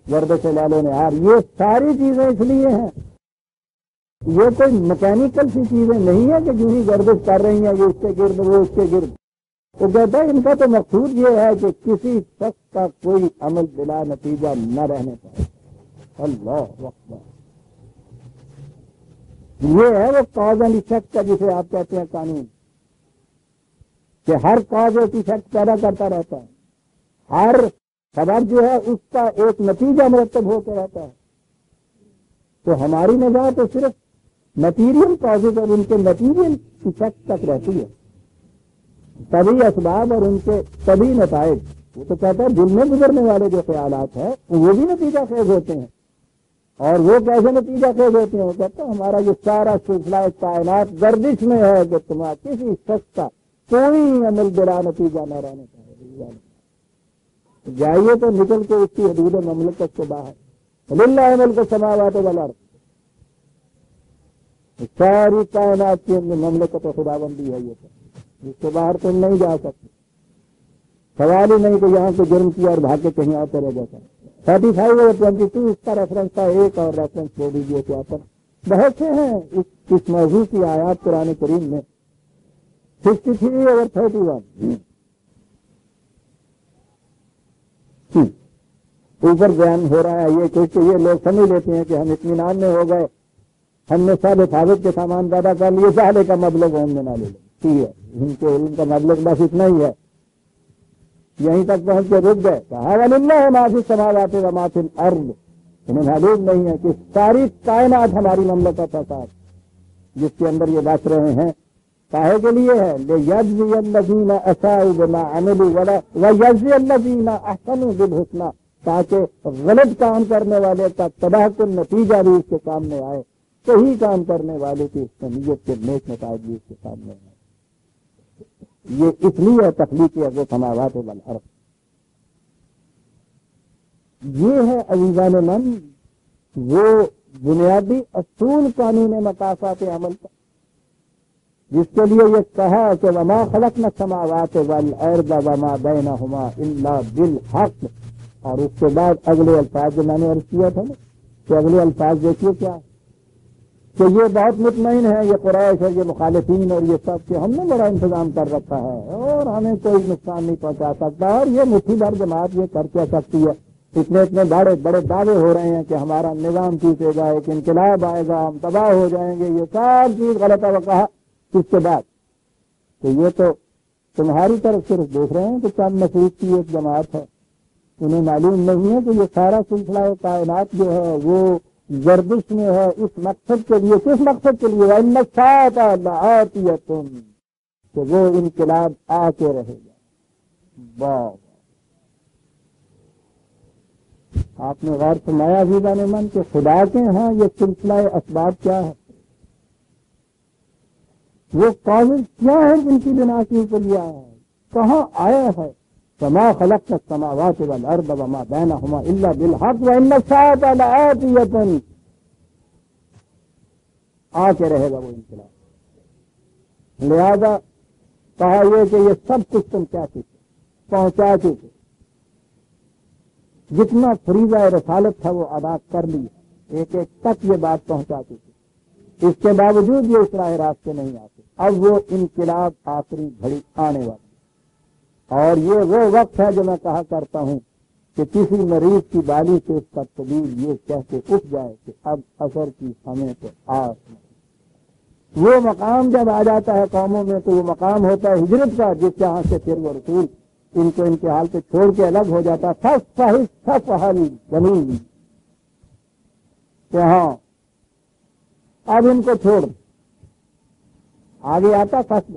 گردش لال و نہار، یہ ساری چیزیں اس لیے ہیں، یہ کوئی میکینیکل سی چیزیں نہیں ہیں کہ جو ہی گردش کر رہی ہیں، یہ اس کے گرد وہ اس کے گرد۔ وہ کہتا ہے ان کا تو مقصود یہ ہے کہ کسی شخص کا کوئی عمل بلا نتیجہ نہ رہنے پائے۔ اللہ اکبر، یہ ہے وہ کاز اینڈ ایفیکٹ کا جسے آپ کہتے ہیں قانون، کہ ہر کاز ایک ایفیکٹ پیدا کرتا رہتا ہے، ہر خبر جو ہے اس کا ایک نتیجہ مرتب ہوتا رہتا ہے۔ تو ہماری نگاہ تو صرف مٹیریل کازز اور ان کے مٹیریل ایفیکٹ تک رہتی ہے، طبی اسباب اور ان کے طبی نتائج۔ وہ تو کہتا ہے دل میں گزرنے والے جو خیالات ہیں وہ بھی نتیجہ خیز ہوتے ہیں، اور وہ کیسے نتیجہ خیز ہوتے ہیں؟ وہ کہتا ہے ہمارا یہ سارا سلسلہ کائنات گردش میں ہے کہ تمہارا کسی شخص کا کوئی عمل بلا نتیجہ نہ رہنے پائے۔ جائیے تو نکل کے اس کی حدود مملکت سے باہر، للہ ملک السماوات والارض، ساری کائنات کی مملکت و خداوندی ہے، یہ تو اس کے باہر تم نہیں جا سکتے۔ سوال ہی نہیں کہ یہاں سے جرم کیا اور بھاگ کے کہیں اور چلے جاتا۔ 35 اور 22 اس کا ریفرنس تھا، ایک اور ریفرنس چھوڑ دیجیے کیا پر بہت سے ہیں اس موضوع کی آیات قرآن کریم میں۔ 63 اور 31 اوپر بیان ہو رہا ہے یہ کہ یہ لوگ سمجھ لیتے ہیں کہ ہم اطمینان میں ہو گئے، ہم نے سب حفاظت کے سامان پیدا کر لیے، سالے کا مبلغ ہم نے نہ لے لیں، ٹھیک ہے، ان کے علم کا مبلغ بس اتنا ہی ہے، یہیں تک پہنچ کے رک گئے۔ کہا وَلِلَّهِ مَا فِي السَّمَاوَاتِ وَمَا فِي الْأَرْضِ، انہیں معلوم نہیں ہے کہ ساری کائنات ہماری مملکت ہے ساتھ جس کے اندر یہ بات رہے ہیں، کاہے کے لیے ہے؟ لِيَجْزِيَ الَّذِينَ أَسَاءُوا بِمَا عَمِلُوا وَيَجْزِيَ الَّذِينَ أَحْسَنُوا بِالْحُسْنَى، تاکہ غلط کام کرنے والے کا تباہ کن نتیجہ بھی اس کے سامنے آئے، صحیح کام کرنے والے کی نیت کے نیک نتائج بھی اس کے سامنے آئے۔ یہ اس لیے تخلیق ارض و سماوات والارض۔ یہ ہے عزیزان من وہ بنیادی اصول قانون مقاصد عمل کا، جس کے لیے یہ کہا کہ وما خلقنا السماوات والارض وما بینہما الا بالحق، اور اس کے بعد اگلے الفاظ جو میں نے عرض کیا تھا نا کہ اگلے الفاظ دیکھیے کیا کہ یہ بہت مطمئن ہے، یہ قریش اور یہ مخالفین اور یہ سب کہ ہم نے بڑا انتظام کر رکھا ہے اور ہمیں کوئی نقصان نہیں پہنچا سکتا، اور یہ مٹھی بھر جماعت یہ کر کیا سکتی ہے، اتنے بڑے بڑے دعوے ہو رہے ہیں کہ ہمارا نظام ٹوٹے گا، ایک انقلاب آئے گا، ہم تباہ ہو جائیں گے، یہ سب چیز غلط ہے۔ وہ کہا اس کے بعد کہ یہ تو تمہاری طرف صرف دیکھ رہے ہیں کہ چند نفرت کی ایک جماعت ہے، انہیں معلوم نہیں ہے کہ یہ سارا سلسلہ کائنات جو ہے وہ گردش میں ہے اس مقصد کے لیے۔ کس مقصد کے لیے؟ وَإِنَّ السَّاعَةَ لَآتِيَةٌ، کہ وہ انقلاب آ کے رہے گا۔ واہ، آپ نے غور فرمایا عزیزان من کہ خدا کے ہاں یہ سلسلہ اسباب کیا ہے، وہ کاغذ کیا ہے جن کی بنا کے اوپر لیا ہے، کہاں آیا ہے؟ وما خلقنا السماوات والارض وما بینہما الا بالحق وان الساعة لآتیۃ، آ کے رہے گا وہ انقلاب۔ لہذا کہا یہ کہ یہ سب کچھ تم کیا چکے، پہنچا چکے، جتنا فریضہ رسالت تھا وہ ادا کر لی، ایک ایک تک یہ بات پہنچا چکے، اس کے باوجود یہ اس راہ راستے نہیں آتے۔ اب وہ انقلاب آخری گھڑی آنے والی، اور یہ وہ وقت ہے جو میں کہا کرتا ہوں کہ کسی مریض کی بالی سے اس کا طبیب یہ کہہ کے اٹھ جائے کہ اب اثر کی ہمیں تو آس نہیں۔ وہ مقام جب آ جاتا ہے قوموں میں تو وہ مقام ہوتا ہے ہجرت کا، جس جہاں سے پھر وہ رسول ان کو ان کے حال پہ چھوڑ کے الگ ہو جاتا ہے۔ زمین کہ ہاں اب ان کو چھوڑ، آگے آتا فصل،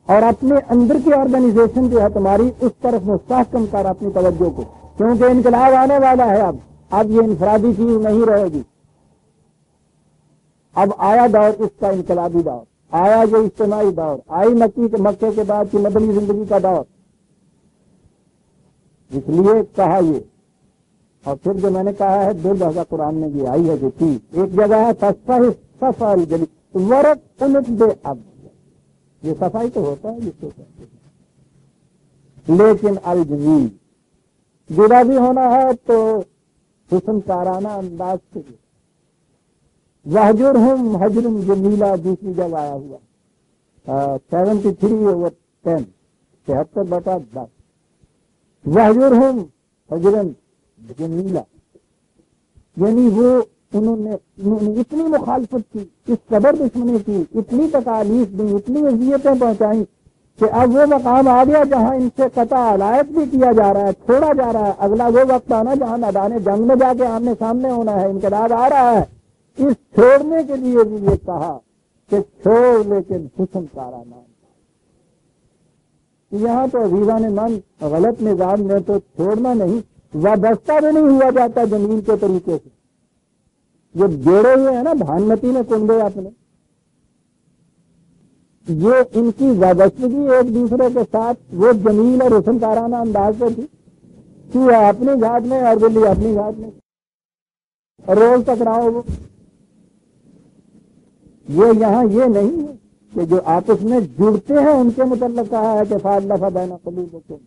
اور اپنے اندر کی آرگنائزیشن جو ہے تمہاری اس طرف مستحکم کر اپنی توجہ کو، کیونکہ انقلاب آنے والا ہے۔ اب یہ انفرادی چیز نہیں رہے گی، اب آیا دور اس کا انقلابی دور، آیا جو اجتماعی دور، آئی مکے کے بعد کی مدنی زندگی کا دور، اس لیے کہا یہ. اور پھر جو میں نے کہا ہے دو جگہ قرآن میں یہ آئی ہے جو چیز، ایک جگہ ہے صفا الجلی ورق انت بے اب، یہ صفائی تو ہوتا ہے جس کو کہتے ہیں، لیکن الجمیل جدا بھی ہونا ہے تو حسن کارانہ انداز سے. وحجرہم حجر جمیلا دوسری جگہ آیا ہوا 73/10 73/10. وحجرہم حجرن جمیلا، یعنی وہ انہوں نے اتنی مخالفت کی، اس قدر دشمنی کی، اتنی تکالیف دی، اتنی اذیتیں پہنچائیں کہ اب وہ مقام آ گیا جہاں ان سے قطع علائق بھی کیا جا رہا ہے، چھوڑا جا رہا ہے. اگلا وہ وقت آنا جہاں میدان جنگ میں جا کے آمنے سامنے ہونا ہے، انقلاب آ رہا ہے. اس چھوڑنے کے لیے بھی یہ کہا کہ چھوڑ لیکن حسن کارانہ. یہاں تو عزیزان من غلط نظام میں تو چھوڑنا نہیں، وابستہ بھی نہیں ہوا جاتا زمین کے طریقے سے. جو جوڑے ہوئے ہیں نا بھانمتی نے کنڈے اپنے، یہ ان کی وابستگی ایک دوسرے کے ساتھ وہ جمیل اور حسن کارانہ انداز سے تھی. چوہا اپنی گھاٹ میں اور بلی اپنی گھاٹ میں، اور روز ٹکراؤ. وہ یہ یہاں یہ نہیں ہے کہ جو آپس میں جڑتے ہیں ان کے متعلق کہا ہے کہ فَأَلَّفَ بَيْنَ قُلُوبِكُمْ،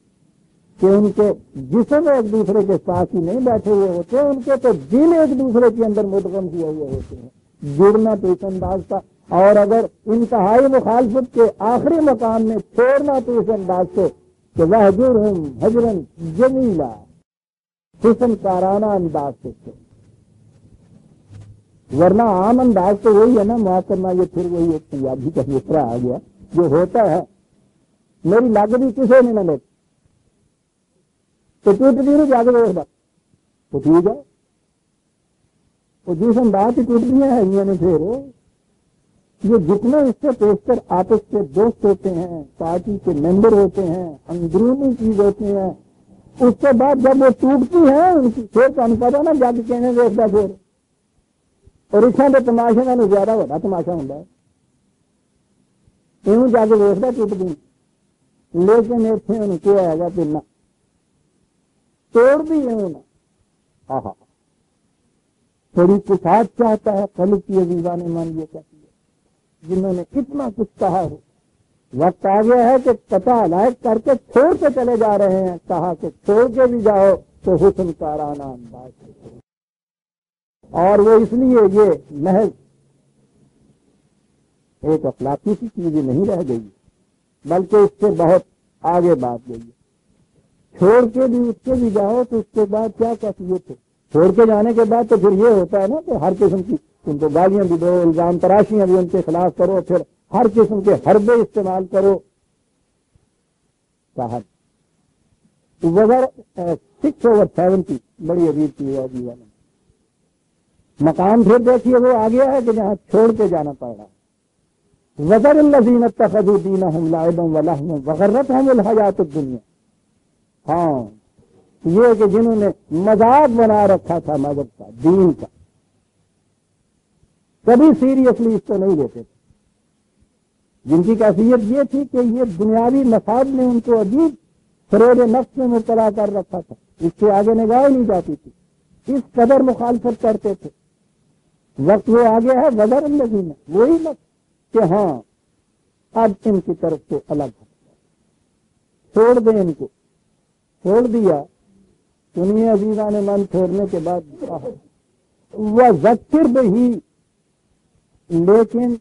کہ ان کے جسم ایک دوسرے کے ساتھ ہی نہیں بیٹھے ہوئے ہوتے، ان کے تو دل ایک دوسرے کے اندر مدغم کیے ہوئے ہوتے ہیں. جڑنا تو اس انداز کا، اور اگر انتہائی مخالفت کے آخری مقام میں چھوڑنا تو اس انداز سے کہ وَحْجُرْهُمْ حَجْرًا جَمِيلًا، حسن کارانہ انداز سے. ورنہ عام انداز تو وہی ہے نا معاف کرنا. یہ پھر وہی ایک پنجابی کا مصرع آ گیا جو ہوتا ہے میری لاگتی کسے نہیں نہ لیتی تو ٹوٹتی نہیں جاگ رہے بات تو ٹھیک ہے. وہ جس انداز کی ٹوٹنیاں ہیں نے پھر یہ جتنے اس سے پیشتر آپس کے دوست ہوتے ہیں، پارٹی کے ممبر ہوتے ہیں، اندرونی چیز ہوتی ہیں، اس کے بعد جب وہ ٹوٹتی ہیں ان کی پھر تو پتا نا جگ کہنے دیکھتا پھر. اور اس کے تماشے کا زیادہ بڑا تماشا ہوں یہ جا کے ویستا ٹوٹ گئی، لیکن اتنے ان کیا ہے گا پھر توڑ بھی ہاں تھوڑی کفات چاہتا ہے قلب کی عزیزان من یہ کہتی ہے جنہوں نے کتنا کچھ کہا ہو. وقت آ گیا ہے کہ قطع علائق کر کے چھوڑ کے چلے جا رہے ہیں. کہا کہ چھوڑ کے بھی جاؤ تو حسن کارانہ انداز سے. اور وہ اس لیے یہ محض ایک اخلاقی سی چیز نہیں رہ گئی بلکہ اس سے بہت آگے بات گئی. چھوڑ کے بھی اس کے بھی جاؤ تو اس کے بعد کیا کیفیت ہے. چھوڑ کے جانے کے بعد تو پھر یہ ہوتا ہے نا کہ ہر قسم کی ان کو گالیاں بھی دو، الزام تراشیاں بھی ان کے خلاف کرو، پھر ہر قسم کے حربے استعمال کرو. وغیرہ 6/70 بڑی عجیب چیز ہے جی. مقام پھر دیکھیے وہ آ گیا ہے کہ جہاں چھوڑ کے جانا پڑ رہا ہے. وَذَرِ الَّذِينَ اتَّخَذُوا دِينَهُمْ لَعِبًا وَلَهْوًا وَغَرَّتْهُمُ الْحَيَاةُ الدُّنْيَا. ہاں یہ کہ جنہوں نے مذاق بنا رکھا تھا مذہب کا، دین کا، کبھی سیریسلی اس کو نہیں لیتے تھے. جن کی کیفیت یہ تھی کہ یہ دنیاوی مفاد نے ان کو عجیب فریب نفس میں مبتلا کر رکھا تھا. اس سے آگے نگاہ نہیں جاتی تھی، اس قدر مخالفت کرتے تھے. وقت وہ آگے ہے وزر الذین، وہی وقت کہ ہاں اب ان کی طرف سے الگ ہے. چھوڑ دیں ان کو. چھوڑ دیا سنیے عزیزان من. چھوڑنے کے بعد وہ ذکر بھی، لیکن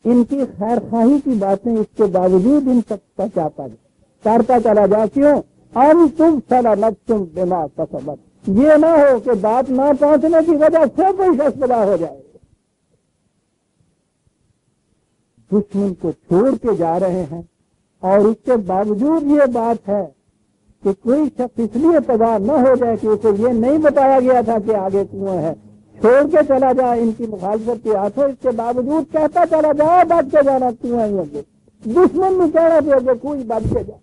ان کی خیر خواہی کی باتیں اس کے باوجود ان تک پہنچاتا جائے، کرتا چلا جا. کیوں؟ ہم تم سلا نفسم بما کسبت. یہ نہ ہو کہ بات نہ پہنچنے کی وجہ سے کوئی شخص پیدا ہو جائے. دشمن کو چھوڑ کے جا رہے ہیں اور اس کے باوجود یہ بات ہے کہ کوئی شخص اس لیے تباہ نہ ہو جائے کہ اسے یہ نہیں بتایا گیا تھا کہ آگے کنواں ہے. چھوڑ کے چلا جائے ان کی مخالفت کے ہاتھوں، اس کے باوجود کہتا چلا جائے بچ کے جانا کنواں ہی ہے. دشمن بھی کہہ رہا تھا کہ کوئی بچ کے جائے.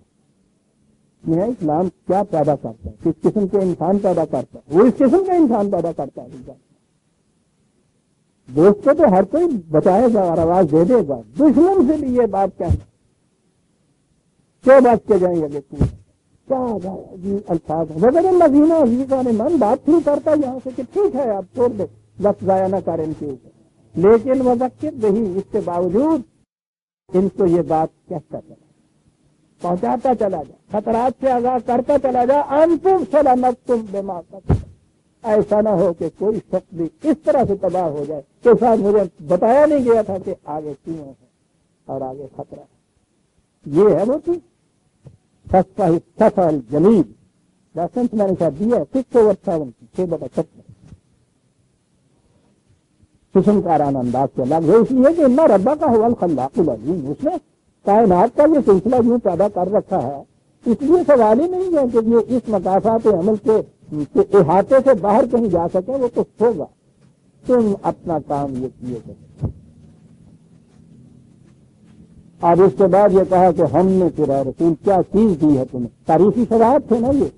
یہ اسلام کیا پیدا کرتا ہے، کس قسم کے انسان پیدا کرتا ہے. وہ اس قسم کا انسان پیدا کرتا ہے دوست کو تو ہر کوئی بچائے گا اور آواز دے دے گا، دشمن سے بھی یہ بات کہنا کیوں بات کے جائیں گے؟ کیا جی الفاظ وغیرہ نظیم عزیز نے من بات شروع کرتا یہاں سے کہ ٹھیک ہے آپ چھوڑ دو، وقت ضائع نہ کریں ان کے اوپر، لیکن وہ وقت نہیں، اس کے باوجود ان کو یہ بات کہتا چلا، پہنچاتا چلا جا، خطرات سے آگاہ کرتا چلا جا، انتم سلامتم بما قتل، ایسا نہ ہو کہ کوئی شخص بھی اس طرح سے تباہ ہو جائے کہ شاید مجھے بتایا نہیں گیا تھا کہ آگے کیوں ہے اور آگے خطرہ ہے۔ یہ ہے وہ چیز سفل جمیل ریفرنس میں نے ساتھ دیا 6/7 6/7 قسم کارانہ انداز سے الگ ہے، اس لیے کہ اللہ ربا کا حوال خلاق العلیم، اس نے کائنات کا یہ سلسلہ یوں پیدا کر رکھا ہے، اس لیے سوال ہی نہیں ہے کہ یہ اس مقاصات عمل کے احاطے سے باہر کہیں جا سکے، وہ تو ہوگا، تم اپنا کام یہ کیے کرو۔ اب اس کے بعد یہ کہا کہ ہم نے تیرا رسول کیا چیز دی ہے تمہیں، تاریخی شرائط تھے نا یہ،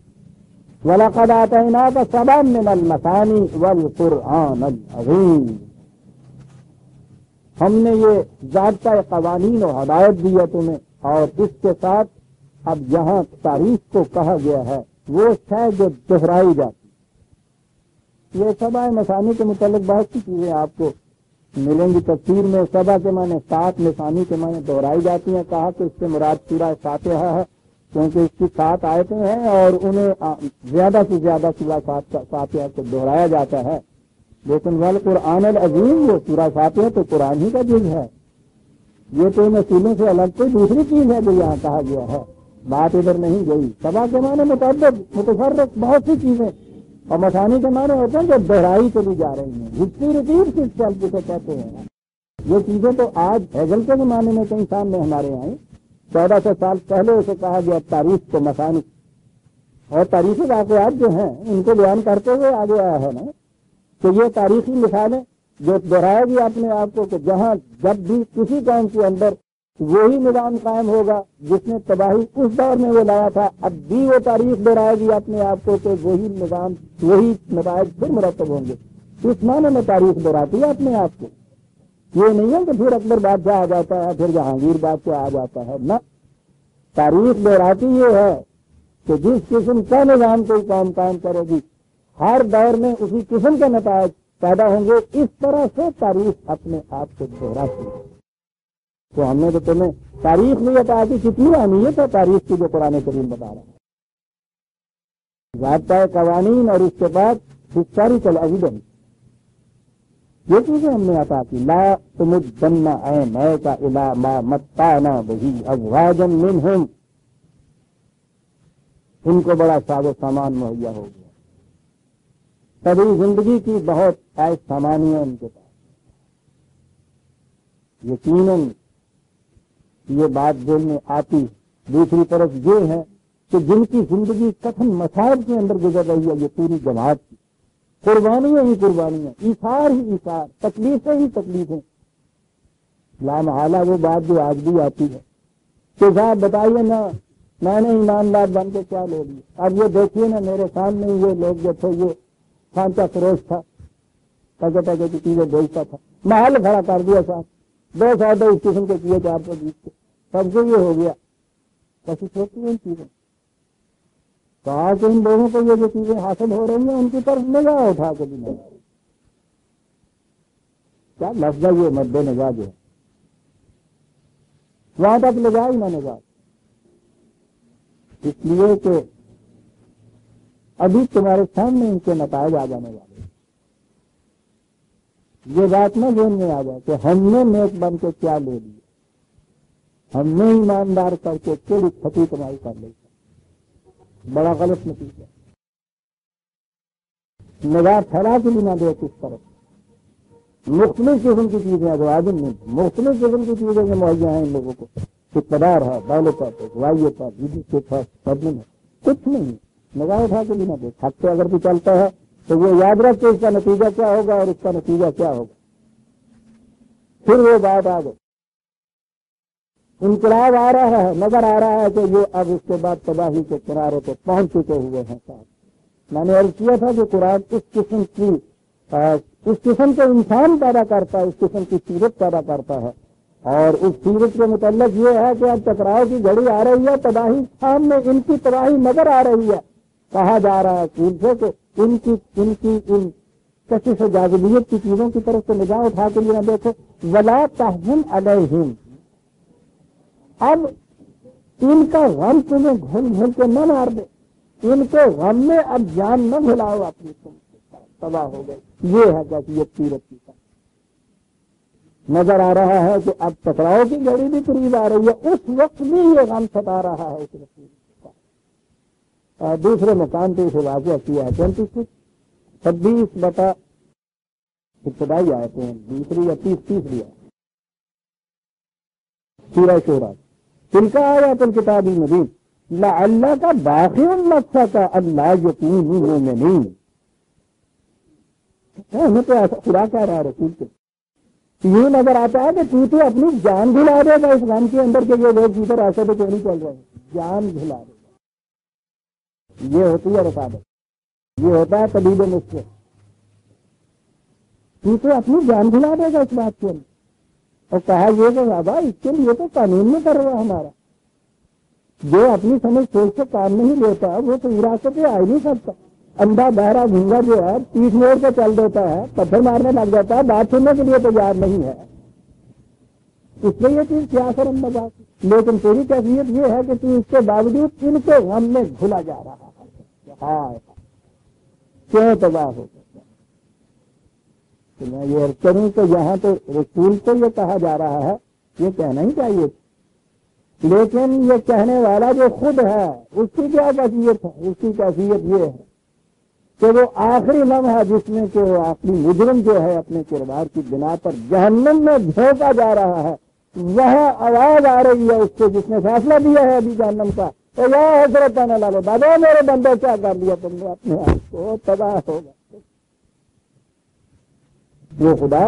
وَلَقَدْ آتَيْنَاكَ سَبْعًا مِّنَ الْمَثَانِي وَالْقُرْآنَ الْعَظِيمَ، ہم نے یہ ضابطۂ قوانین و ہدایت دی ہے تمہیں، اور اس کے ساتھ اب یہاں تاریخ کو کہا گیا ہے وہ ہے جو دہرائی جاتی۔ یہ سبع مثانی کے متعلق بہت سی چیزیں آپ کو ملیں گی تفسیر میں، سبع کے معنی 7، مثانی کے معنی دہرائی جاتی ہیں، کہا کہ اس سے مراد سورہ فاتحہ ہے کیونکہ اس کی 7 آیتیں ہیں اور انہیں زیادہ سے زیادہ سورہ فاتحہ کو دہرایا جاتا ہے، لیکن والقرآن العظیم وہ سورہ فاتحہ تو قرآن ہی کا جز ہے، یہ تو ان اصولوں سے الگ کوئی دوسری چیز ہے جو یہاں کہا گیا ہے، بات ادھر نہیں گئی۔ سبع کے معنی متعدد متفرق بہت سی چیزیں، اور مثانی کے معنی ہوتے ہیں جو دہرائی چلی جا رہی ہیں، ریپیٹ سسٹم جسے کہتے ہیں۔ یہ چیزیں تو آج ہیگل کے زمانے میں کئی سامنے ہمارے آئیں، 1400 سال پہلے اسے کہا گیا تاریخ کو مثانی، اور تاریخی واقعات جو ہیں ان کو بیان کرتے ہوئے آگے آیا ہے نا کہ یہ تاریخی مثالیں جو دہرایا گیا اپنے آپ کو کہ جہاں جب بھی کسی قوم کے اندر وہی نظام قائم ہوگا جس نے تباہی اس دور میں وہ لایا تھا، اب بھی وہ تاریخ دہرائے گی اپنے آپ کو کہ وہی نظام وہی نتائج پھر مرتب ہوں گے، اس معنی میں تاریخ دہراتی ہے اپنے آپ کو۔ یہ نہیں ہے کہ پھر اکبر بادشاہ آ جاتا ہے پھر جہانگیر بادشاہ آ جاتا ہے، نہ، تاریخ دہراتی یہ ہے کہ جس قسم کا نظام کوئی قوم قائم کرے گی ہر دور میں اسی قسم کے نتائج پیدا ہوں گے، اس طرح سے تاریخ اپنے آپ کو دہراتی ہے۔ تو ہم نے تو تمہیں تاریخ میں عطا کی، کتنی اہمیت ہے تاریخ کی جو قرآن کریم بتا رہا ہے، ضابطۂ قوانین اور اس کے بعد ہسٹوریکل ایویڈنس، یہ چیزیں ہم نے عطا کی۔ لا تمدن عینیک الی ما متعنا بہ ازواجا منہم، ان کو بڑا ساز و سامان مہیا ہو گیا، تبھی زندگی کی بہت عیش سامانی ہے ان کے پاس۔ یقیناً یہ بات دل میں آتی۔ دوسری طرف یہ ہے کہ جن کی زندگی کٹھن مصائب کے اندر گزر رہی ہے یہ پوری جماعت کی قربانیاں ہی قربانیاں، ایثار ہی ایثار، تکلیفیں ہی تکلیفیں، لامحالہ وہ بات جو آج بھی آتی ہے کہ صاحب بتائیے نا میں نے ایماندار بن کے کیا لے لیا، اب یہ دیکھیے نا میرے سامنے یہ لوگ جو تھے یہ کھانچا فروش تھا، ٹکے کی چیزیں بیچتا تھا، محل کھڑا کر دیا صاحب، 2 سودے اس قسم کے کیے 420 کے، سب سے یہ ہو گیا۔ کیسی سوچتی ہے ان چیزیں، کہا کہ ان لوگوں کو یہ جو چیزیں حاصل ہو رہی ہیں ان کی طرف نگاہ اٹھا کے بھی نہیں، کیا لفظ ہے یہ مد نگاہ جو ہے، وہاں تک لگا ہی نہ نگاہ، اس لیے کہ ابھی تمہارے سامنے ان کے نتائج آ جانے والے، یہ بات نہ ذہن میں آ جائے کہ ہم نے نیک بن کے کیا لے لیا، ہم نے ایماندار کر کے کیڑی کھٹی کمائی کر لی، بڑا غلط نتیجہ۔ نگاہ پھیلا کے بھی نہ دے کس طرف، مختلف قسم کی چیزیں ازواجن میں مختلف قسم کی چیزیں جو مہیا ہیں ان لوگوں کو، اقتدار ہے، دولت ہے، غوائیت ہے، لیڈرشپ ہے، پدم ہے، کچھ نہیں، نگاہ اٹھا کے بھی نہ دے، حق سے اگر بھی چلتا ہے تو وہ یاد رکھ کہ اس کا نتیجہ کیا ہوگا اور اس کا نتیجہ کیا ہوگا، پھر وہ بات آ گئی، انقلاب آ رہا ہے، نظر آ رہا ہے کہ یہ اب اس کے بعد تباہی کے کنارے پہ پہنچ چکے ہوئے ہیں۔ صاحب میں نے عرض کیا تھا کہ قرآن اس قسم کی اس قسم کے انسان پیدا کرتا ہے، اس قسم کی صورت پیدا کرتا ہے، اور اس صورت کے متعلق یہ ہے کہ اب ٹکراؤ کی گھڑی آ رہی ہے، تباہی سامنے ان کی تباہی نظر آ رہی ہے، کہا جا رہا ہے اسکول سے کہ ان کشش و جاذبیت کی چیزوں کی طرف سے نگاہ اٹھا کے لیے دیکھو، ولا تحزن علیہم، اب ان کا غم تمہیں گھل گھل کے نہ مار دے، ان کے غم میں اب جان نہ بھلاؤ اپنی، تم تباہ ہو گئے۔ یہ ہے کیفیت سیرت کی طرف نظر آ رہا ہے کہ اب ٹکراؤ کی گھڑی بھی قریب آ رہی ہے، اس وقت بھی یہ غم ستا رہا ہے اس رسول کا۔ دوسرے مقام پہ اسے واقعہ کیا ہے 26 ابتدائی آیتیں ہیں، دوسری یا تیسری ہے سورہ شورى، تلك آیات الکتاب المبین لعلک باخع نفسک الا یکونوا مؤمنین۔ ہمیں تو ایسا خدا کہہ رہا ہے رسول کے، یہ نظر آتا ہے کہ تو اپنی جان بھلا دے گا اس غم کے اندر کہ یہ لوگ جیسے ایسے تو نہیں چل رہے ہیں، جان بھلا دے گا۔ یہ ہوتی ہے رسالت، یہ ہوتا ہے طبیب نسخے، تو اپنی جان بھلا دے گا اس بات کے اندر۔ اور کہا یہ کہ بابا اس کے لیے تو قانون میں کر رہا ہے ہمارا، جو اپنی سمجھ سوچ سے کام نہیں لیتا وہ تو وراثت پہ آ ہی نہیں سکتا۔ اندھا بہرا گھنگا جو ہے پیٹھ موڑ کے چل دیتا ہے، پتھر مارنے لگ جاتا ہے، بات سننے کے لیے تیار نہیں ہے، اس لیے یہ چیز کیا اثر انداز آتی۔ لیکن تیری کیفیت یہ ہے کہ تو اس کے باوجود ان کے غم میں گھلا جا رہا ہے، ہائے کیوں تباہ ہو گیا۔ میں یہ عرض کروں کہ یہاں تو رسول کو یہ کہا جا رہا ہے، یہ کہنا ہی چاہیے، لیکن یہ کہنے والا جو خود ہے اس کی کیا کیفیت ہے؟ اس کی کیفیت یہ ہے کہ وہ آخری لمحہ جس میں کہ وہ آخری مجرم جو ہے اپنے کردار کی بنا پر جہنم میں جھونکا جا رہا ہے، وہاں آواز آ رہی ہے اس کو جس نے فیصلہ دیا ہے ابھی جہنم کا، تو یا حضرت آنے لالو بابا میرے بندے کیا کر لیا تم نے اپنے آپ کو، تباہ ہوگا وہ خدا۔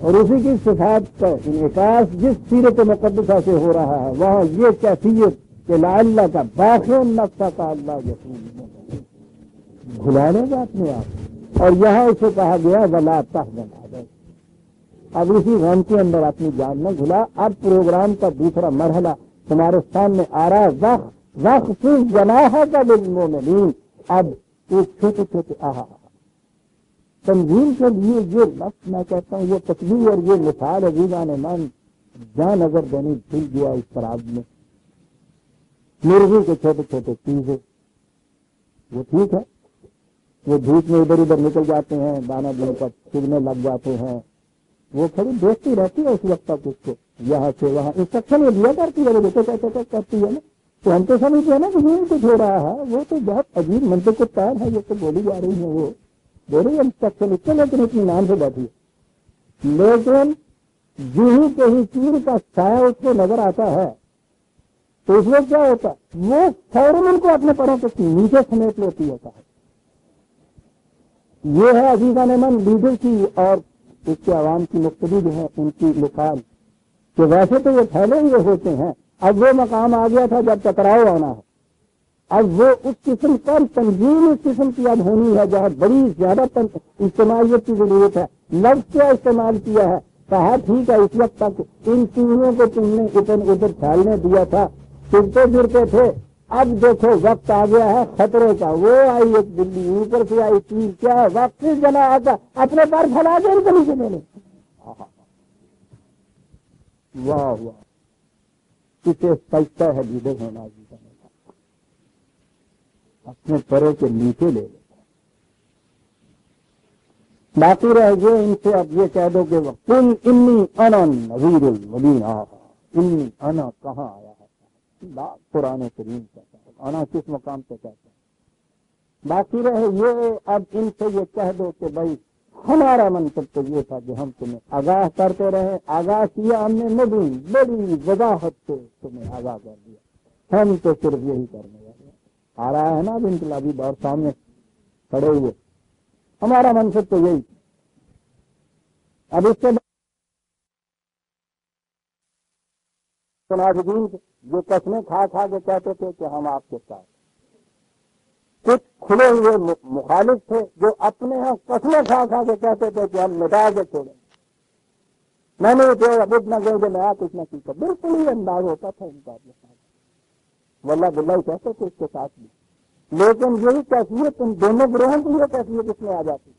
اور اسی کی صفات کا انعکاس جس سیرت مقدسہ سے ہو رہا ہے وہاں یہ کیفیت کہ لعلہ کا باخع نفسک الا یکونوا، بھلا لے گا اپنے آپ۔ اور یہاں اسے کہا گیا ولا تحزن علیہم، اب اسی غم کے اندر اپنی جان نہ بھلا۔ اب پروگرام کا دوسرا مرحلہ تمہارے سامنے آ رہا ہے، واخفض جناحک للمؤمنین۔ اب ایک چھوٹے چھوٹے تنظیم کے لیے یہ لفظ میں کہتا ہوں، یہ تصویر اور یہ مثال عزیزان من جہاں نظر دینی بھول گیا اس پر آدمی مرغی کے چھوٹے چھوٹے چیزیں، وہ ٹھیک ہے، وہ دھوپ میں ادھر ادھر نکل جاتے ہیں، دانا دن پر چگنے لگ جاتے ہیں، وہ کھڑی دیکھتی رہتی ہے اس وقت تک اس کو، یہاں سے وہاں انسٹرکشن یہ دیا کرتی ہے، وہ دیکھو کہتے کرتی ہے نا، تو ہم تو سمجھتے ہیں نا کہ یہ کچھ ہو رہا ہے، وہ تو بہت عجیب منطق کو پیر ہے، یہ تو بولی جا رہی ہے، وہ بول رہی ہے انسٹرکشن اس کے، لیکن اتنی نام سے بیٹھی ہے، لیکن جو ہی کہیں چیر کا سایہ اس کو نظر آتا ہے تو اس میں کیا ہوتا ہے، وہ فوراً ان کو اپنے پروں کے نیچے سمیٹ لیتی ہوتا ہے۔ یہ ہے عزیزان من لیڈر کی اور اس کے عوام کی مقتدی جو ہے ان کی مثال، کہ ویسے تو یہ پھیلے ہوئے ہوتے ہیں، اب وہ مقام آ گیا تھا جب ٹکراؤ آنا ہے، اب وہ اس قسم کا تنظیم اس قسم کی اب ہونی ہے جہاں بڑی زیادہ اجتماعیت کی ضرورت ہے۔ لفظ کیا استعمال کیا ہے، کہا ٹھیک ہے اس وقت تک ان چیزوں کو تم نے ادھر پھیلنے دیا تھا، چلتے پھرتے تھے، اب دیکھو وقت آ گیا ہے خطرے کا، وہ آئی ایک بلی اوپر سے آئی چیز، کیا ہے وقت جنا آتا اپنے پر پھیلا دے ان کو نیچے میں نے، واہ واہ کسے سجتا ہے لیڈر ہونا جی، اپنے پروں کے نیچے لے لیتا۔ باقی رہ گئے ان سے اب یہ کہہ دو کہ قل انی انا نذیر المبین، انی انا کہاں آیا ہے، قرآن کریم کہتا ہے، انا کس مقام پہ کہتا ہے۔ باقی رہے یہ اب ان سے یہ کہہ دو کہ بھائی ہمارا منصب تو یہ تھا کہ ہم تمہیں آگاہ کرتے رہے، آگاہ کیا ہم نے مبین، بڑی وضاحت سے تمہیں آگاہ کر دیا، ہم تو صرف یہی کرنے والے ہیں۔ آ رہا ہے نا اب انقلابی دور سامنے کھڑے ہوئے، ہمارا منصب تو یہی۔ اب اس کے منافقین جو قسمیں کھا کھا کے کہتے تھے کہ ہم آپ کے ساتھ، کچھ کھلے ہوئے مخالف تھے جو اپنے ہاں قسمیں کھا کھا کے کہتے تھے کہ ہم مٹا کے چھوڑیں، میں نے تو اب اتنا کہ میں کچھ نہ سیکھا، بالکل ہی انداز ہوتا تھا ان کا اپنے ساتھ، واللہ باللہ کہتے تھے اس کے ساتھ بھی، لیکن یہی کیفیت ان دونوں گروہوں کی یہ کیفیت اس میں آ جاتی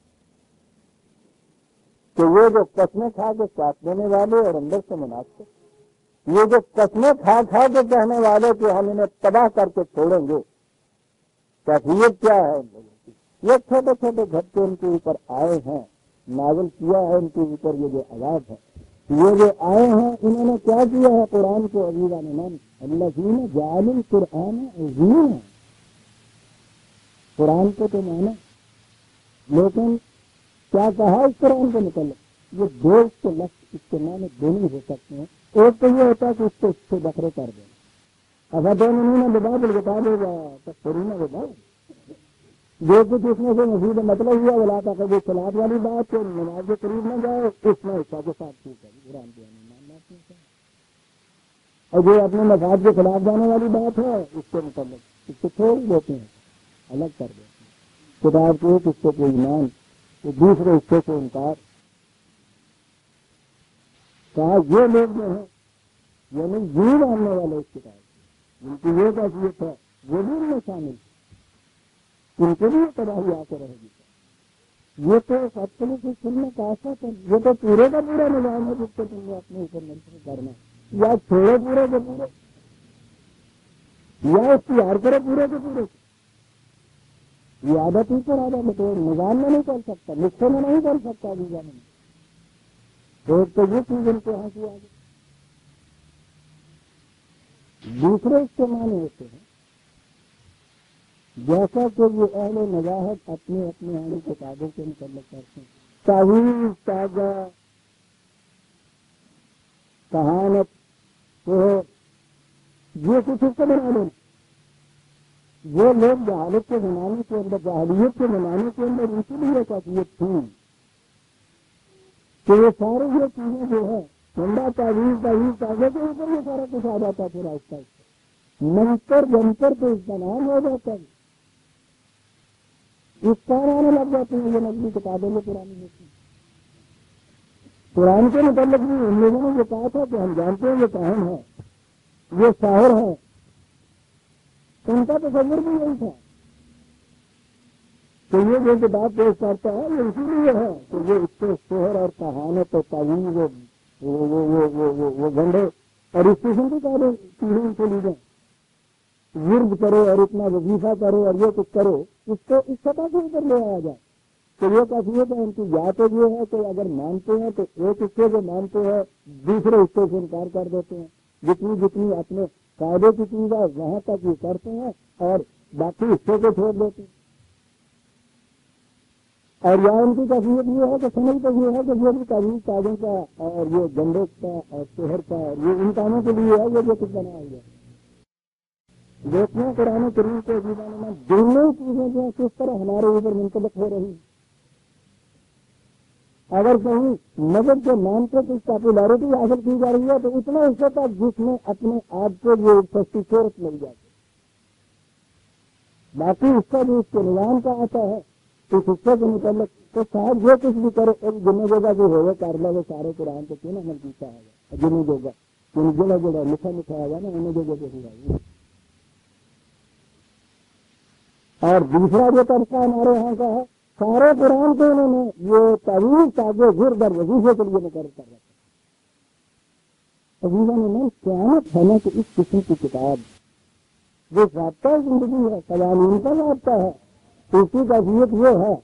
کہ یہ جو قسمیں کھا کے ساتھ دینے والے اور اندر سے منافق، یہ جو قسمیں کھا کھا کے کہنے والے کہ ہم انہیں تباہ کر کے چھوڑیں گے، کیفیت کیا ہے ان لوگوں کی؟ یہ چھوٹے چھوٹے جھٹکے ان کے اوپر آئے ہیں، نازل کیا ہے ان کے اوپر یہ جو عذاب ہے، یہ جو آئے ہیں انہوں نے کیا کیا ہے؟ قرآن کو عزیزان من الذین جعلوا القرآن عظیما، قرآن کو تو مانا، لیکن کیا کہا اس قرآن کو متعلق؟ یہ دو اس کے لفظ استعمال دونوں ہو سکتے ہیں، ایک تو یہ ہوتا ہے کہ اس سے بکرے کر دینا، انہوں نے بباد الکتاب تکفرون بباد، جو کچھ اس میں سے مزید مطلب ہوا ولا تقربوا الصلاۃ والی بات کہ نماز کے قریب نہ جائے، اس میں حصہ کے ساتھ ٹھیک ہے قرآن کے اور جو اپنے مفاد کے خلاف جانے والی بات ہے اس کے متعلق اس کو چھوڑ دیتے ہیں، الگ کر دیتے ہیں، کتاب کے ایک حصے کو ایمان تو دوسرے حصے سے انکار، کہا یہ لوگ جو ہیں یعنی جی ماننے والے اس کتاب جن کی یہ کیفیت ہے وہ بھی ان میں شامل، ان کے لیے تباہی آ کے رہے گی، یہ تو سب کے لیے سننے کا آسا ہے، یہ تو پورے کا پورا نظام ہے جس کو تم نے اپنے اوپر منتخب کرنا، یا چھوڑے پورے کے پورے یا اختیار کرے پورے کے پورے، یہ عادت ہی پر عادت ہے، تو نظام میں نہیں کر سکتا، نسخے میں نہیں کر سکتا ویزا میں، ایک تو یہ چیز ان کو ہنسی آ گئی، دوسرے اس کے معنی ہوتے ہیں جیسا کہ یہ اہل نجاحت اپنے اپنے اہل کتابوں کے متعلق کرتے ہیں، تعویذ تازہ کہانت تو یہ کچھ اس کو بنا دیں، وہ لوگ جہالت کے زمانے کے اندر جاہلیت کے زمانے کے اندر اسی لیے کیفیت تھی کہ یہ سارے یہ چیزیں جو ہے ٹھنڈا تعویذ تازہ کے اوپر یہ سارا کچھ آ جاتا پھر آہستہ منتر جنتر تو اس کا نام ہو جاتا ہے، اس کار آنے لگ جاتے ہیں، یہ نقلی کتابیں میں پرانی ہوتی ہیں، قرآن کے متعلق بھی ان لوگوں نے یہ کہا تھا کہ ہم جانتے ہیں یہ کاہن ہے، یہ شاعر ہے، ان کا تصور بھی یہی تھا کہ یہ جو کتاب پیش کرتا ہے یہ اسی لیے ہے کہ یہ اس سے شہر اور کہانت اور تعویذ وہ گنڈے اور اس قسم کی چیزیں سے لی جائیں، ورد کرو اور اتنا وظیفہ کرو اور یہ کچھ کرو، اس کو اس سطح کے اوپر لے آیا جائے، تو یہ کیفیت ہے ان کی، یا تو یہ ہے کہ اگر مانتے ہیں تو ایک حصے کو مانتے ہیں دوسرے حصے سے انکار کر دیتے ہیں، جتنی اپنے قاعدے کی چیز ہے وہاں تک یہ کرتے ہیں اور باقی حصے کو چھوڑ دیتے ہیں، اور یا ان کی کیفیت یہ ہے کہ سمجھ تو یہ ہے کہ یہ بھی تعویذ تازوں کا اور یہ گنڈے کا اور شہر کا اور یہ ان کاموں کے لیے ہے یہ جو کچھ بنا ہوا ہے، دیکھنے قرآن کریم کے عزیزان دونوں چیزیں جو کس طرح ہمارے اوپر منطبق ہو رہی، اگر کہیں مذہب کے نام سے کچھ پاپولیرٹی حاصل کی جا رہی ہے تو اتنا حصہ تک جس میں اپنے آپ کو یہ سستی شہرت مل جاتی، باقی اس کا جو اس کے نظام کا آتا ہے اس حصے کے متعلق تو شاید جو کچھ بھی کرے ایک جنہیں جگہ جو ہوگا کر لے وہ سارے قرآن کو کیوں نہ عمل کیتا ہے جنہیں جگہ جگہ جگہ لکھا لکھا ہے نا انہیں جگہ جو ہوا، اور دوسرا جو طبقہ ہمارے یہاں کا ہے سارے قرآن کو انہوں نے یہ تعویذ تازہ گر در وظیفے کے لیے مقرر کر رکھا، عزیزاً میں قیامت ہے نا کہ اس قسم کی کتاب جو ضابطہ زندگی ہے قوانین کا ضابطہ ہے، اس کی کیفیت یہ ہے،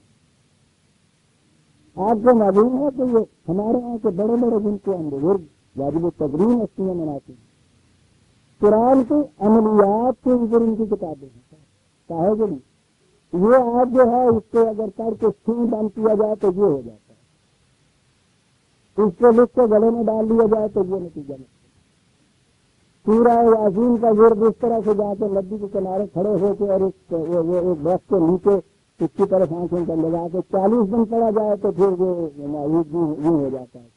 آپ کو معلوم ہے کہ یہ ہمارے یہاں کے بڑے بڑے جن کے ہم بزرگ واجب التدرین ہستیاں مناتے ہیں، قرآن کی عملیات کے اوپر ان کی کتابیں ہیں، چاہے کہ نہیں یہ آپ جو ہے اس کو اگر کر کے سینگ بند کیا جائے تو یہ ہو جاتا ہے، اس کو لکھ کے گلے میں ڈال دیا جائے تو یہ نتیجہ نہیں، پورا یاسین کا ورد اس طرح سے جا کے ندی کے کنارے کھڑے ہو کے اور ایک برف کے نیچے اس کی طرف آنکھوں کا لگا کے 40 دن پڑا جائے تو پھر وہ مایوس یوں ہو جاتا ہے،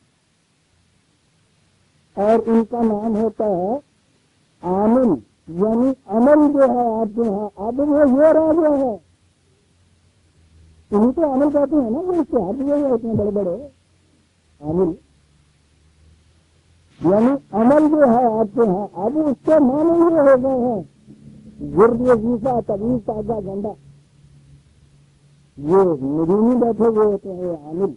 اور ان کا نام ہوتا ہے عامل، یعنی عمل جو ہے آپ کے یہاں اب وہ یہ رہ گیا ہے انہیں تو عامل کہتے ہیں نا، وہ اشتہار دیے ہوئے ہوتے ہیں بڑے بڑے عامل، یعنی عمل جو ہے آپ کے ہاں اب اس کے معنی یہ ہو گئے ہیں گرد وظیفہ طویل تازہ گنڈا، یہ مدینی بیٹھے ہوئے ہوتے ہیں یہ عامل،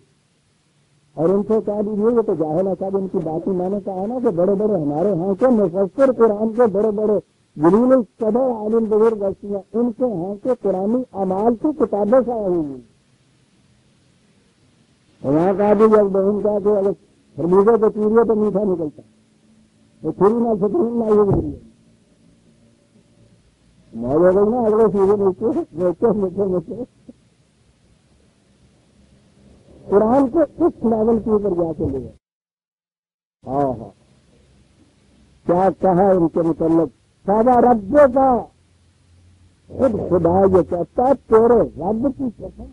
اور ان سے کہہ دیجیے یہ تو جاہل ہے صاحب، ان کی باتیں میں نے کہا نا کہ بڑے بڑے ہمارے ہاں کے مفسر قرآن کے بڑے بڑے جلیل القدر عالم بزرگ ہیں، ان کے ہاں کے قرآنی اعمال کی کتابیں سے آئی ہوئی، وہاں کہا بھی جب بہن کا کہ اگر خربوزے کو چیریے تو میٹھا نکلتا، تو پھر نہ سکون نہ یہ بڑی میں ہو گئی نا اگلے چیزیں میٹھے میٹھے میٹھے قرآن کے اس لیول کے اوپر جا کے لے گئے۔ ہاں ہاں کیا کہا ان کے متعلق، سادہ رب کا خود خدا یہ کہتا تیرے رب کی قسم،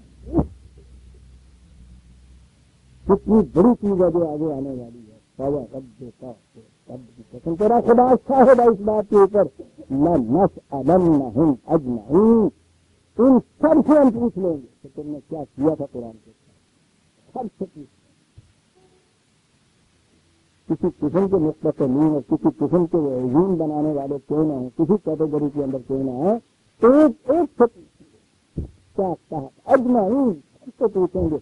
کتنی بڑی چیز ہے جو آگے آنے والی ہے، سادہ رب کا رب کی قسم تیرا خدا شاہد ہے اس بات کے اوپر، لنسألنہم اجمعین، ان سب سے ہم پوچھ لیں گے کہ تم نے کیا کیا تھا قرآن کے سب سے پوچھ، کسی قسم کے مستقلین اور کسی قسم کے عظیم بنانے والے کوئی نہ ہوں، کسی کیٹیگری کے اندر کوئی نہ ہے، ایک ایک سے کیا کہا اجمعین سب سے پوچھیں گے،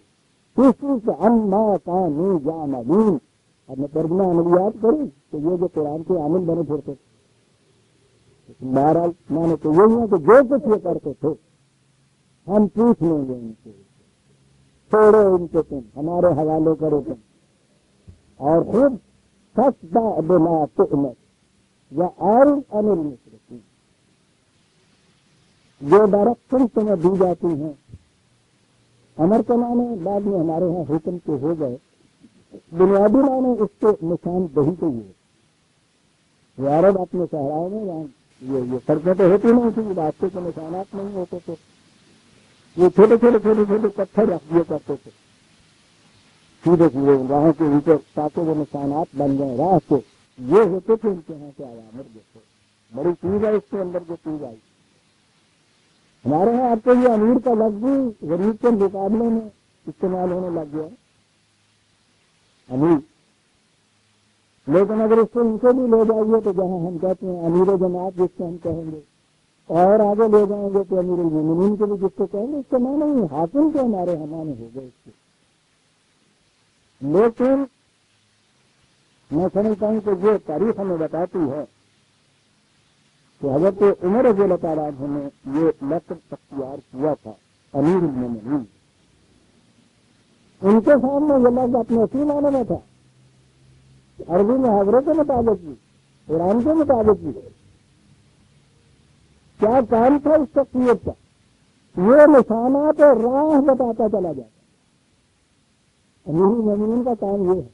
کسی سے عما کانوا یعملون، اب میں ترجمہ عملیات کروں تو یہ جو قرآن کے عامل بنے پھرتے تھے، بہرحال میں نے تو یہی ہے کہ جو کچھ یہ کرتے تھے ہم پوچھ لیں گے ان سے، چھوڑو ان کو تم ہمارے حوالے کرو تم، اور خود فاصدع بما تؤمر واعرض عن المشرکین، جو ڈائریکشن تمہیں دی جاتی ہیں، امر کے معنی بعد میں ہمارے ہاں حکم کے ہو گئے، بنیادی معنی اس کے نشان دہی کے ہوئے، وہ عرب اپنے صحراؤں میں یہ سڑکیں تو ہوتی نہیں تھی، راستے کے نشانات نہیں ہوتے تھے، یہ چھوٹے چھوٹے چھوٹے چھوٹے پتھر رکھ دیا کرتے تھے سیدھے سیدھے راہوں کے اوپر تاکہ وہ نشانات بن جائیں راہ کے، یہ ہوتے تھے ان کے یہاں کے عوامر جیسے، بڑی چیز ہے اس کے اندر جو چیز آئی ہمارے یہاں آپ کو یہ امیر کا لفظ بھی غریب کے مقابلے میں استعمال ہونے لگ گیا امیر، لیکن اگر اس کو ان کو بھی لے جائیے تو جہاں ہم کہتے ہیں امیر جماعت جس کو ہم کہیں گے، اور آگے لے جائیں گے تو امیر المومنین کے بھی جس کو کہیں گے، اس کے معنی نہیں حاکم کے ہمارے ہمانے ہو گئے اس کے، لیکن میں سمجھتا ہوں کہ یہ تاریخ ہمیں بتاتی ہے کہ حضرت عمر رضی اللہ تعالیٰ عنہ نے یہ لقب اختیار کیا تھا امیر المومنین، ان کے سامنے یہ لفظ اپنے اصلی معنی میں تھا، عربی محاورے کے مطابق بھی قرآن کے مطابق بھی، کیا کام تھا اس شخصیت کا، یہ نشانات راہ بتاتا چلا جاتا، امیر المومنین کا کام یہ ہے،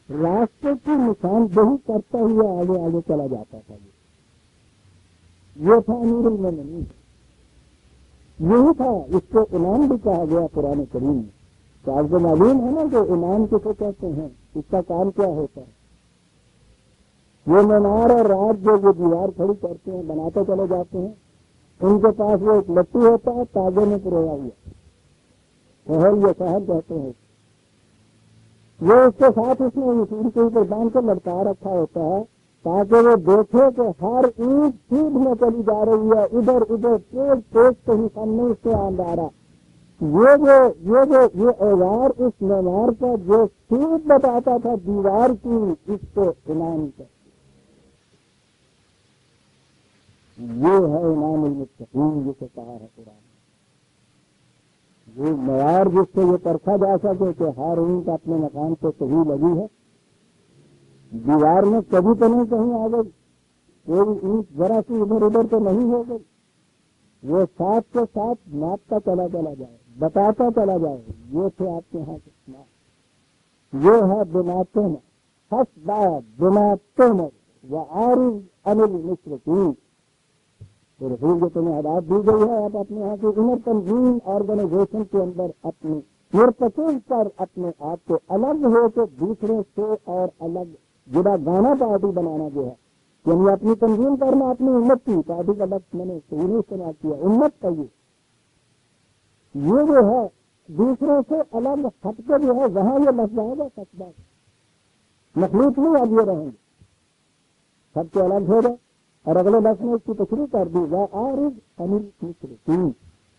راستے کی نشاندہی کرتا ہوا آگے آگے چلا جاتا تھا، یہ تھا امیر المومنین، یہی تھا، اس کو امام بھی کہا گیا قرآن کریم میں، تو آپ کو معلوم ہے نا کہ امام کسے کہتے ہیں، اس کا کام کیا ہوتا ہے، وہ مینار اور رات جو وہ دیوار کھڑی کرتے ہیں بناتے چلے جاتے ہیں، ان کے پاس وہ ایک لٹو ہوتا ہے تاغے میں پرویا ہوا، شہر یا شہر کہتے ہیں، وہ اس کے ساتھ اس نے اصول کے اوپر باندھ کر لٹکا رکھا ہوتا ہے تاکہ وہ دیکھے کہ ہر اینٹ سیدھ میں چلی جا رہی ہے، ادھر ادھر تیز کہیں سامنے اس سے آ رہا، یہ اوزار اس مینار کا جو سیدھ بتاتا تھا دیوار کی، اس کو امام کا، یہ ہے امام المتقین جسے کہا ہے قرآن، وہ معیار جس سے یہ پرکھا جا سکے کہ ہر اینٹ اپنے مکان پہ صحیح لگی ہے، دیوار میں کبھی تو نہیں کہیں آ گئی، کوئی اینٹ ذرا سی ادھر ادھر تو نہیں ہو گئی، وہ ساتھ کے ساتھ ناپتا چلا جائے، بتاتا چلا جائے، یہ تھے آپ کے یہاں کے، یہ ہے بناتے میں فاصدع بما تؤمر واعرض عن المشرکین، تو رسول جو تمہیں ہدایت دی گئی ہے، آپ اپنے یہاں کی انر تنظیم آرگنائزیشن کے اندر اپنی مرتکز پر اپنے آپ کو الگ ہو کے دوسرے سے اور الگ جدا گانا پارٹی بنانا جو ہے، یعنی اپنی تنظیم کرنا اپنی امت کی پارٹی کا لفظ میں نے صحیح نہیں استعمال کیا، امت کا یہ یہ جو ہے دوسروں سے الگ ہٹ کے جو ہے وہاں یہ لفظ آئے گا سچ بات، مخلوق نہیں اب یہ رہیں گے، سب سے الگ ہو گئے. اور اگلے لفظ میں اس کی تشریح کر دی وَأَعْرِضْ عَنِ الْمُشْرِكِينَ،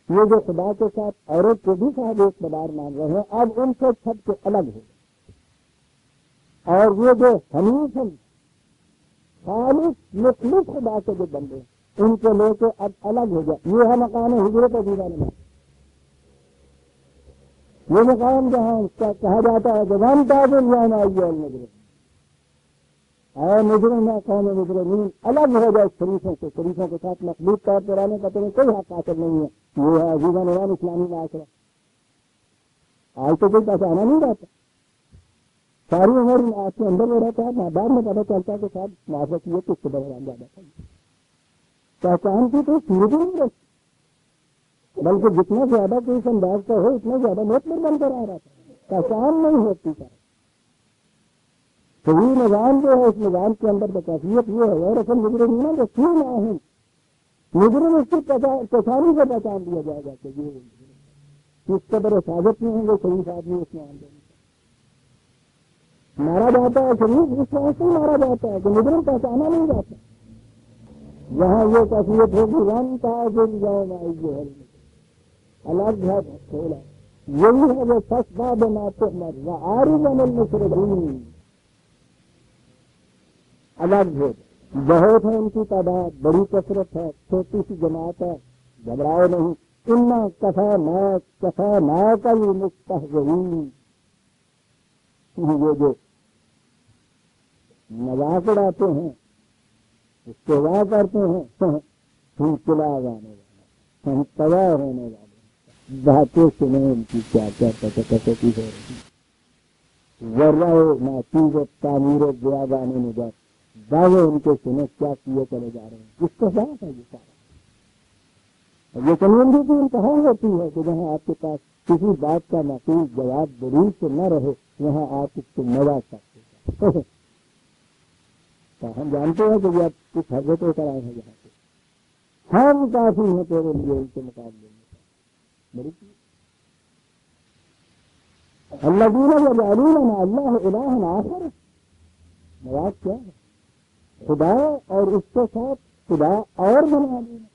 یہ جو خدا کے ساتھ عورت کو بھی صاحب اقتدار مان رہے ہیں اب ان سے سب کے الگ ہو گئے. اور یہ جو حنیف ہیں خالص مخلص خدا کے جو بندے ہیں ان کو لے کے اب الگ ہو گیا. یہ ہے مقام ہجرت عظیمہ نما، یہ مقام جہاں اس کا کہا جاتا ہے جوان تاجر یہاں آئیے المجرم، اے مجرم ہے قوم مجرمین، الگ ہو جائے شریفوں سے، شریفوں کے ساتھ مخلوق طور پر آنے کا تمہیں کوئی حق حاصل نہیں ہے. یہ ہے عزیزہ نظام اسلامی معاشرہ. آج تو کوئی پہچانا نہیں رہتا، ساری عمر آج کے اندر وہ رہتا ہے، ماں باپ میں پتہ چلتا ہے کہ صاحب معاشرہ کی کس کے بغیر زیادہ پہچان کی تو صورت ہی نہیں رہتی، بلکہ جتنا زیادہ کوئی انداز کا ہو اتنا زیادہ مطمئن بن کر آ رہا تھا، پہچان نہیں ہوتی ہے. صحیح نظام جو ہے اس نظام کے اندر بکیفیت یہ ہے اور اصل مجرم نہیں جو کیوں نہ ہے مجرم اس کی پہچانی سے پہچان دیا جائے گا کہ یہ اس قدر حفاظت میں ہوں گے شریف آدمی اس میں آمدنی مارا جاتا ہے، شریف اس وجہ سے مارا جاتا ہے کہ مجرم پہچانا نہیں جاتا. یہاں یہ کیفیت ہوگی رن تاجر یوم ایھا الگ ہے کھولا، یہی ہے وہ فسبا بما تؤمر وعارض عن المشرکین، الگ ہے. بہت ہے ان کی تعداد، بڑی کثرت ہے، چھوٹی سی جماعت ہے، گھبراؤ نہیں. انا کفیناک المستہزئین، یہ جو مذاق اڑاتے ہیں استہزاء کرتے ہیں ہم چلا جانے والے، ہم تباہ ہونے والے، باتیں سنیں ان کی کیا کیا کسوٹی ہو رہی، ذرہ ناچیز تعمیر بیابان نجات دعوے ان کے سنے کیا کیے چلے جا رہے ہیں. اس کا بات ہے یہ سارا. یہ کمیونٹی کی انتہا ہوتی ہے کہ جہاں آپ کے پاس کسی بات کا ناقص جواب دلیل سے نہ رہے وہاں آپ اس کو مزہ کرتے ہیں. ہم جانتے ہیں کہ یہ آپ کچھ حرکت ہو کر آئے ہیں یہاں سے، ہم کافی ہیں تیرے لیے ان کے مقابلے میں. بڑی الذین یجعلون مع اللہ الہا آخر، مراد کیا ہے؟ خدا اور اس کے ساتھ خدا اور بنا دینا،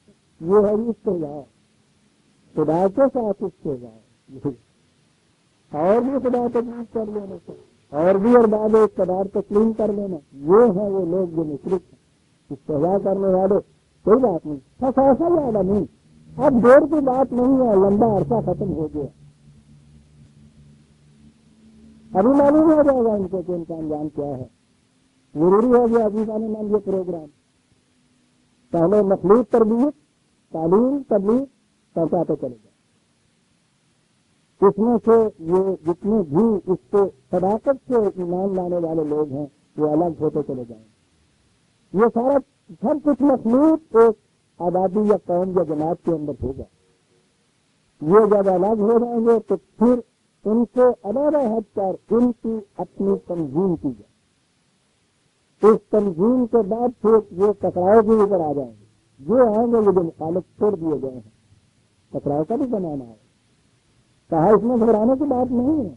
یہ ہے استغفار. خدا کے ساتھ استغفار اور بھی خدا تسلیم کر لینا اور بھی ارباب اقتدار تسلیم کر لینا، یہ ہے وہ لوگ جو مشرک ہیں. استغفار کرنے والے کوئی بات نہیں، ایسا زیادہ نہیں، اب دیر کی بات نہیں ہے، لمبا عرصہ ختم ہو گیا، ابھی معلوم ہو جائے گا ان کو کہ ان کا انجام کیا ہے. ضروری ہو گیا عزیزان مان یہ پروگرام پہلے مخلوق تربیت تعلیم تبلیغ پہنچاتے چلے جائیں. اس میں سے یہ جتنے بھی اس کو صداقت سے ایمان لانے والے لوگ ہیں وہ الگ ہوتے چلے جائیں. یہ سارا سب کچھ مخلوق ایک آبادی یا قوم یا جماعت کے اندر ہوگا. یہ جب الگ ہو جائیں گے تو پھر ان سے علیحدہ ہٹ کر ان کی اپنی تنظیم کی جائے. اس تنظیم کے بعد پھر یہ ٹکراؤ بھی ادھر آ جائیں گے، یہ آئیں گے یہ جو مخالف چھوڑ دیے گئے ہیں، ٹکراؤ کا بھی بنانا ہے. کہا اس میں گھبرانے کی بات نہیں ہے،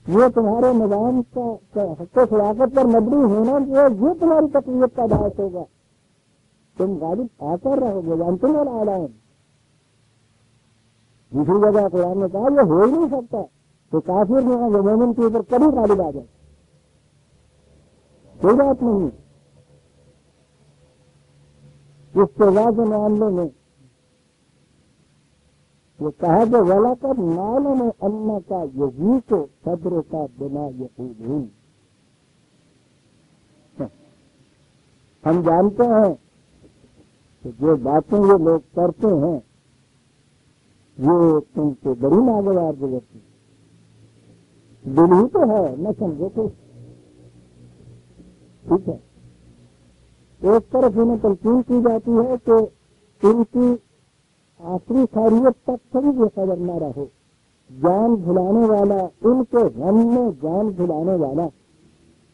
یہ تمہارے نظام کا حق و خلافت پر مبنی ہونا جو ہے یہ تمہاری تقویت کا باعث ہوگا. تم غالب آ کر رہو گے جانتے ہیں اعلان. دوسری جگہ قرآن نے کہا یہ ہو ہی نہیں سکتا کہ کافر جو ہے وہ مومن کے اوپر کبھی غالب آ جائے. کوئی بات نہیں. اس سزا کے معاملے میں یہ کہا کہ غلط کر معلوم انا کا یزی کو صبر کا بنا یقین. ہم جانتے ہیں کہ جو باتیں یہ لوگ کرتے ہیں یہ تم سے بڑی ناگوار گزرتی. دل ہی تو ہے نہ سمجھے تو ٹھیک ہے. ایک طرف انہیں تلقین کی جاتی ہے کہ ان کی آخری خیریت تک کبھی یہ خبر نہ رہو، جان بھلانے والا ان کے غم میں جان بھلانے والا.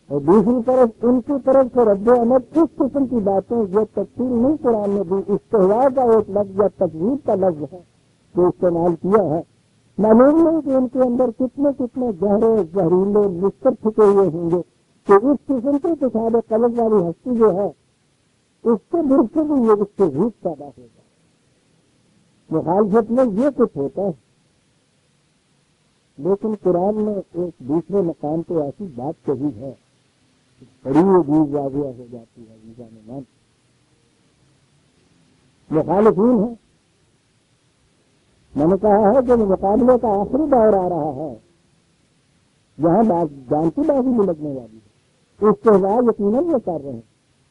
اور دوسری طرف ان کی طرف سے رد عمل اس قسم کی باتیں یہ تفصیل نہیں قرآن میں بھی استحواء کا ایک لفظ یا تجویز کا لفظ ہے کو استعمال کیا ہے، معلوم نہیں کہ ان کے اندر کتنے کتنے گہرے زہریلے مستر چھپے ہوئے ہوں گے کہ اس قسم کے کتاب قلم والی ہستی جو ہے اس کے دل سے بھی یہ اس سے روپ پیدا ہو جائے۔ مخالفت میں یہ کچھ ہوتا ہے، لیکن قرآن نے ایک دوسرے مقام پہ ایسی بات کہی ہے بڑی عجیب واضح ہو جاتی ہے۔ عزیزان، مخالفین ہیں، میں نے کہا ہے کہ مقابلے کا آخری دور آ رہا ہے جہاں جانتی بازی بھی لگنے والی ہے، اس کے بعد یقیناً یہ کر رہے ہیں۔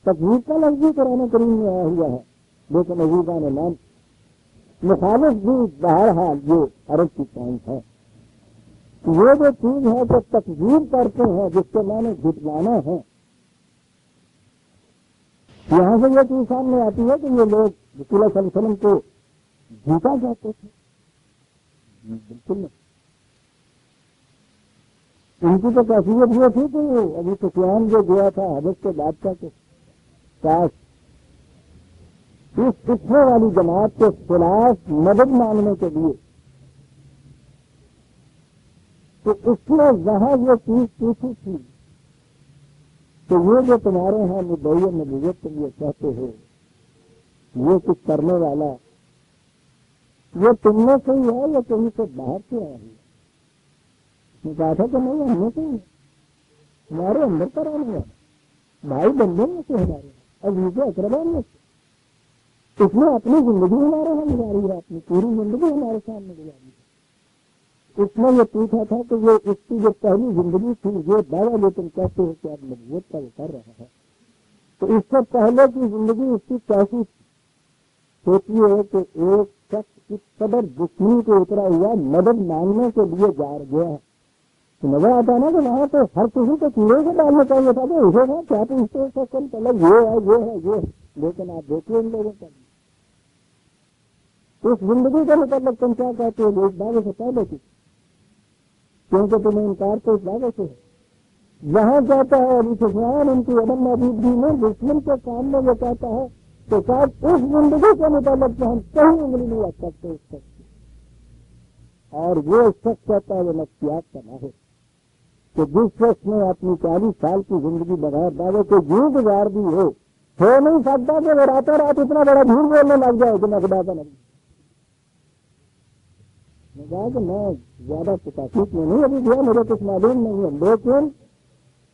تکلیف کا لفظ بھی قرآن کریم میں آیا ہوا ہے، لیکن عزیزان نام مخالف بھی بہرحال یہ عرب کی پوائنٹ ہے۔ یہ جو چیز ہے جو تکذیب کرتے ہیں، جس کے معنی جھٹلانا ہے، یہاں سے یہ چیز سامنے آتی ہے کہ یہ لوگ رسول اللہ صلی اللہ علیہ وسلم کو جھوٹا کہتے تھے، بالکل نہیں۔ ان کی تو کیفیت یہ تھی کہ ابھی سفیان جو گیا تھا حبش کے بادشاہ کے پاس اس اٹھنے والی جماعت کے خلاف مدد مانگنے کے لیے، تو اس نے وہاں یہ چیز پوچھی تھی کہ یہ جو تمہارے ہاں مدعی نبوت تم یہ کہتے ہو، یہ کچھ کرنے والا یہ تم میں سے ہی ہے یا کہیں سے باہر سے آیا ہے؟ اس نے کہا تھا کہ نہیں، ہمیں سے ہی ہمارے اندر کا رہنے والا بھائی بندے میں سے ہمارے عزیز اقربا میں سے، اس نے اپنی زندگی ہمارے یہاں گزاری ہے، اپنی پوری زندگی ہمارے سامنے گزاری ہے۔ اس نے یہ پوچھا تھا کہ یہ اس کی جو پہلی زندگی تھی یہ دعویٰ جو تم کہتے ہو کہ اب نبوت کا وہ کر رہا ہے، تو اس سے پہلے کی زندگی اس کی کیسی سوچیے کہ ایک شخص اس قدر دشمنی کو اترا ہوا مدد مانگنے کے لیے جا گیا ہے، تو نظر آتا ہے نا کہ وہاں تو ہر کسی کو کیڑے سے ڈالنا چاہیے تھا کہ اسے نا کیا پوچھتے اس کا کم طلب یہ ہے یہ ہے یہ ہے، لیکن آپ دیکھیے ان لوگوں کا اس زندگی کے متعلق تم کیا کہتے ہو اس دعوے سے پہلے کی، کیونکہ تمہیں انکار تو اس دعوے سے ہے۔ وہاں کہتا ہے ابھی سفیان ان کی عدم موجودگی میں دشمن کے سامنے یہ کہتا ہے کہ شاید اس زندگی کے متعلق تو ہم کہیں انگلی نہیں رکھ سکتے اس شخص کی، اور وہ شخص کہتا ہے وہ نفسیات کا ماہر کہ جس شخص نے اپنی 40 سال کی زندگی بغیر دعوے کے یوں گزار دی ہو نہیں سکتا کہ وہ راتوں رات اتنا بڑا جھوٹ بولنے لگ جائے کہ میں خدا کا نبی۔ میں کہا کہ میں زیادہ تحقیق میں نہیں ابھی گیا، مجھے کچھ معلوم نہیں ہے، لیکن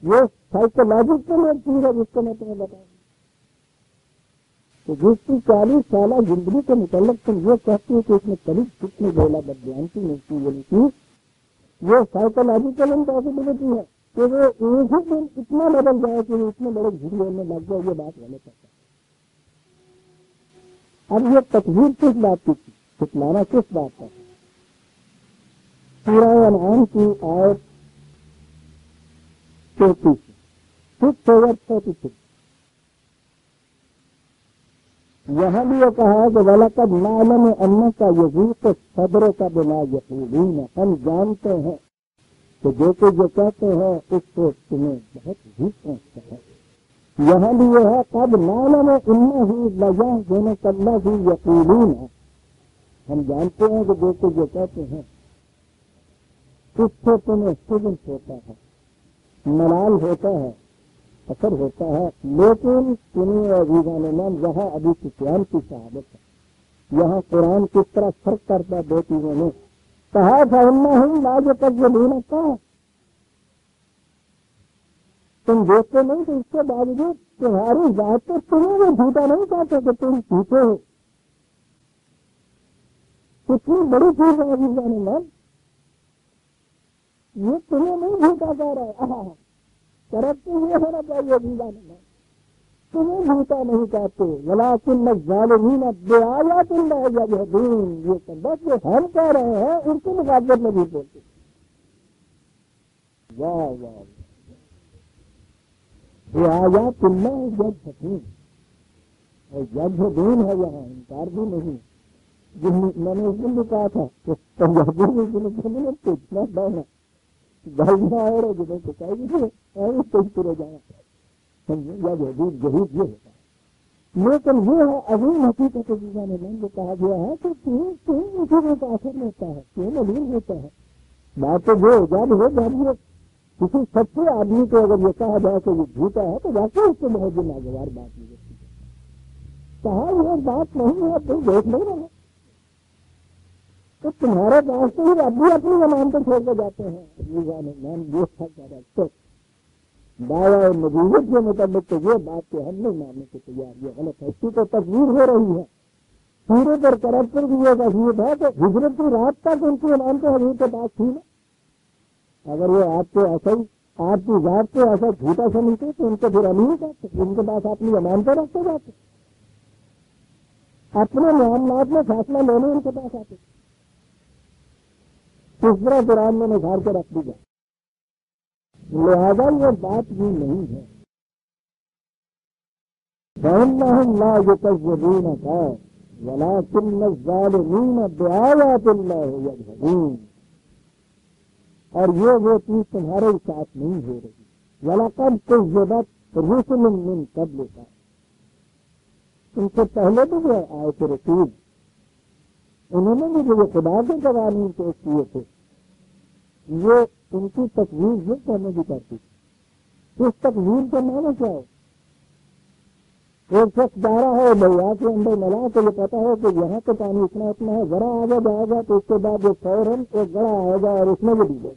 یہ سائیکولوجیکل ایک چیز ہے جس کو میں تمہیں بتاؤں کہ جس کی 40 سالہ زندگی کے متعلق تم یہ کہتی ہو کہ اس نے کبھی کچھ نہیں بولا، بدیانتی نہیں کی، یہ نہیں کی، یہ سائیکولوجیکل امپاسبلٹی ہے کہ وہ ایک ہی دن اتنا بدل جائے کہ وہ اتنے بڑے جھوٹ بولنے لگ جائے، یہ بات غلط ہے۔ اب یہ تکذیب کس بات کی تھی، ٹھکرانا کس بات کا تھا؟ سورہ انعام کی آیت 34 یہاں بھی یہ کہا کہ وَلَقَدْ نَعْلَمُ أَنَّكَ يَضِيقُ صَدْرُكَ بِمَا يَقُولُونَ، ہم جانتے ہیں کہ جو کہ جو کہتے ہیں اس سے تمہیں بہت ضیق پہنچتا ہے۔ یہاں بھی یہ ہے قَدْ نَعْلَمُ إِنَّهُ لَيَحْزُنُكَ الَّذِي يَقُولُونَ، ہم جانتے ہیں کہ جو کہ جو کہتے ہیں اس سے تمہیں حزن ہوتا ہے، ملال ہوتا ہے، اثر ہوتا ہے، لیکن سنیے عزیزان من، یہاں ابھی سفیان کی شہادت ہے، یہاں قرآن کس طرح فرق کرتا ہے دو چیزوں میں۔ کہا فَإِنَّهُمْ لَا يُكَذِّبُونَ کا تم دیکھتے نہیں تو اس کے باوجود تمہاری ذات تو تمہیں وہ جھوٹا نہیں کہتے کہ تم جھوٹے ہو، کتنی بڑی چیز ہے عزیزان من، یہ تمہیں نہیں جھوٹا کہہ رہا ہے، ترقی یہ ہونا چاہیے عزیزان من، تمہیں جھوٹا نہیں کہتے، وَلَٰكِنَّ الظَّالِمِينَ بِآيَاتِ اللَّهِ يَجْحَدُونَ، یہ بس جو ہم کہہ رہے ہیں ان کی مخالفت میں بھی بولتے۔ واہ واہ، بِآيَاتِ اللَّهِ يَجْحَدُونَ، اور یجحدون ہے یہاں، انکار بھی نہیں۔ میں نے اس دن بھی کہا تھا کہ پنجابی میں پوچھنا ڈالنا گلنا اور جنہیں تو چاہیے اور کہیں پورے جانا سمجھے، یا جہود یہ ہوتا ہے۔ لیکن یہ ہے عظیم حقیقت جیسے جو کہا گیا ہے کہ کیوں اسی میں تاثر ہوتا ہے، کیوں ملین ہوتا ہے. بات تو جو جب ہو جب یہ کسی سچے آدمی کو اگر یہ کہا جائے کہ یہ جھوٹا ہے تو واقعی اس کو بہت ہی ناگوار بات نہیں ہوتی ہے. کہا یہ بات نہیں ہے تم دیکھ نہیں رہے تو تمہارے پاس تو ہی اب بھی اپنی ضمانتیں چھوڑ کے جاتے ہیں. دعوی نبوت کے متعلق تو یہ بات کہ ہم نہیں ماننے کو تیار، یہ غلط ہے. اس کی تو تصویر ہو رہی ہے پورے پر کریکٹر کی یہ تصویر ہے کہ ہجرت کی رات تک ان کی ضمانتیں حضور کے پاس تھی نا. اگر وہ آپ کو ایسا ہی آپ کی ذات کو ایسا جھوٹا سمجھتے تو ان کو پھر امین کرتے، ان کے پاس اپنی ضمانتیں رکھتے جاتے، اپنے معاملات میں فیصلہ لینے ان کے پاس آتے. اس طرح قرآن میں نکھار کے رکھ دی جائے. لہذا یہ بات بھی نہیں ہے. فَإِنَّهُمْ لَا يُكَذِّبُونَكَ وَلَكِنَّ الظَّالِمِينَ بِآيَاتِ اللَّهِ يَجْحَدُونَ. اور یہ وہ چیز تمہارے ساتھ نہیں ہو رہی. وَلَقَدْ كُذِّبَتْ رُسُلٌ مِّن قَبْلِكَ. ان سے پہلے بھی جو آئے تھے رسول، انہوں نے بھی جو خدا کے قوانین پیش کیے تھے یہ ان کی تکوین یہ کہنے کی کرتی تھی. اس تکوین کا معنی کیا ہے؟ ایک شخص جا رہا ہے دریا کے اندر ملا تو یہ پتا ہے کہ یہاں تو پانی اتنا ہے، ذرا آگے جائے گا تو اس کے بعد ایک فوراً ایک گڑا آئے گا اور اس میں بھی ڈوبے گا.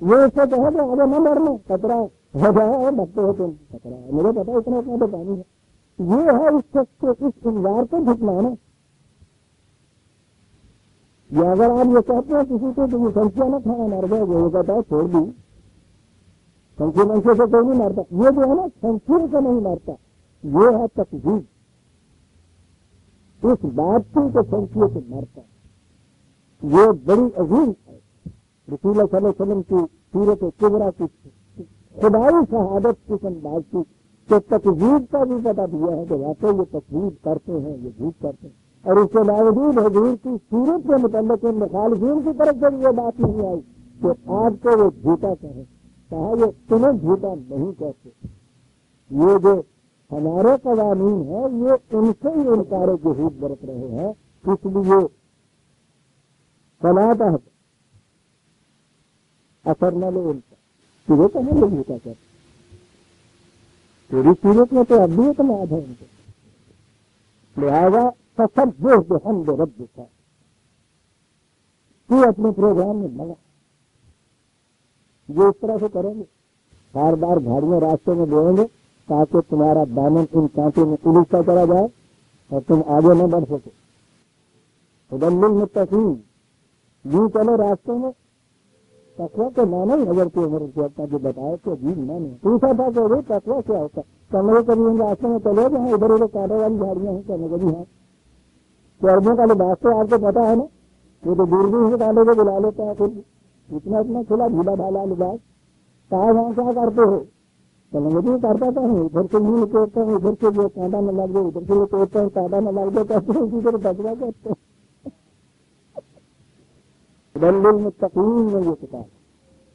یہ اس سے کہے کہ آگے نہ مرنا، خطرہ ہو جائے بچتے ہو تو خطرہ ہے، مجھے پتا اتنا تو پانی ہے. یہ ہے اس شخص کو اس انوار کو جھٹلانا. یا اگر آپ یہ کہتے ہیں کسی کو تو یہ سنکھیا نہ کھانا مر گئے، وہ کہتا ہے چھوڑ دی سنکھی منشے سے کوئی نہیں مرتا. یہ جو ہے نا سنکھی سے نہیں مرتا، یہ ہے تکذیب اس بات کی کہ سنکھی سے مرتا. یہ بڑی عظیم ہے رسول اللہ صلی اللہ علیہ وسلم کی سیرت کبریٰ کی خدائی شہادت کی انداز کی کہ تکذیب کا بھی پتہ دیا ہے کہ واقعی یہ تکذیب کرتے ہیں، یہ جھوٹ کرتے ہیں. اور اس کے باوجود حضور کی سیرت کے متعلق ان مخالفین کی طرف سے یہ بات نہیں آئی کہ آپ کو وہ جھوٹا کہیں. کہا یہ تمہیں جھوٹا نہیں کہتے، یہ جو ہمارے قوانین ہیں یہ ان سے ہی انکار جھوٹ برت رہے ہیں. اس لیے فلا اثر نہ لو ان کا کہ وہ کہیں یہ جھوٹا کہتے. پوری سیرت میں تو اب بھی اعتماد ہے ان کو. لہٰذا فسبح بحمد ربک، تو اپنے پروگرام میں لگا. یہ اس طرح سے کریں گے، بار بار گاڑیاں راستے میں دیں گے تاکہ تمہارا دامن ان کانٹوں میں الجھتا چلا جائے اور تم آگے نہ بڑھ سکو. ہدی للمتقین، یوں چلو راستے میں. تقویٰ کے معنی حضرت عمر جو بتایا کہ عجیب معنی پوچھا تھا کہ وہ تقویٰ کیا ہوتا ہے. کمرے کبھی ان راستے میں چلے جائیں ادھر ادھر کانٹے والی گاڑیاں ہیں کہنے کبھی ہیں تو عربوں کا لباس تو آپ کو پتا ہے نا، وہ تو دور دور سے کانٹے کو بلا لیتا ہے. خود اتنا کھلا ڈھیلا ڈھالا لباس. کہا وہاں کیا کرتے ہو؟ کہنے بھی کرتا تھا ہوں ادھر سے منہ لپیٹتا ہوں، ادھر سے جو کانٹا نہ لگ جائے، ادھر سے لپیٹتا ہوں کانٹا نہ لگ جائے، کہتے ہیں اسی طرح تقویٰ کہتے ہیں. للمتقین میں یہ کتاب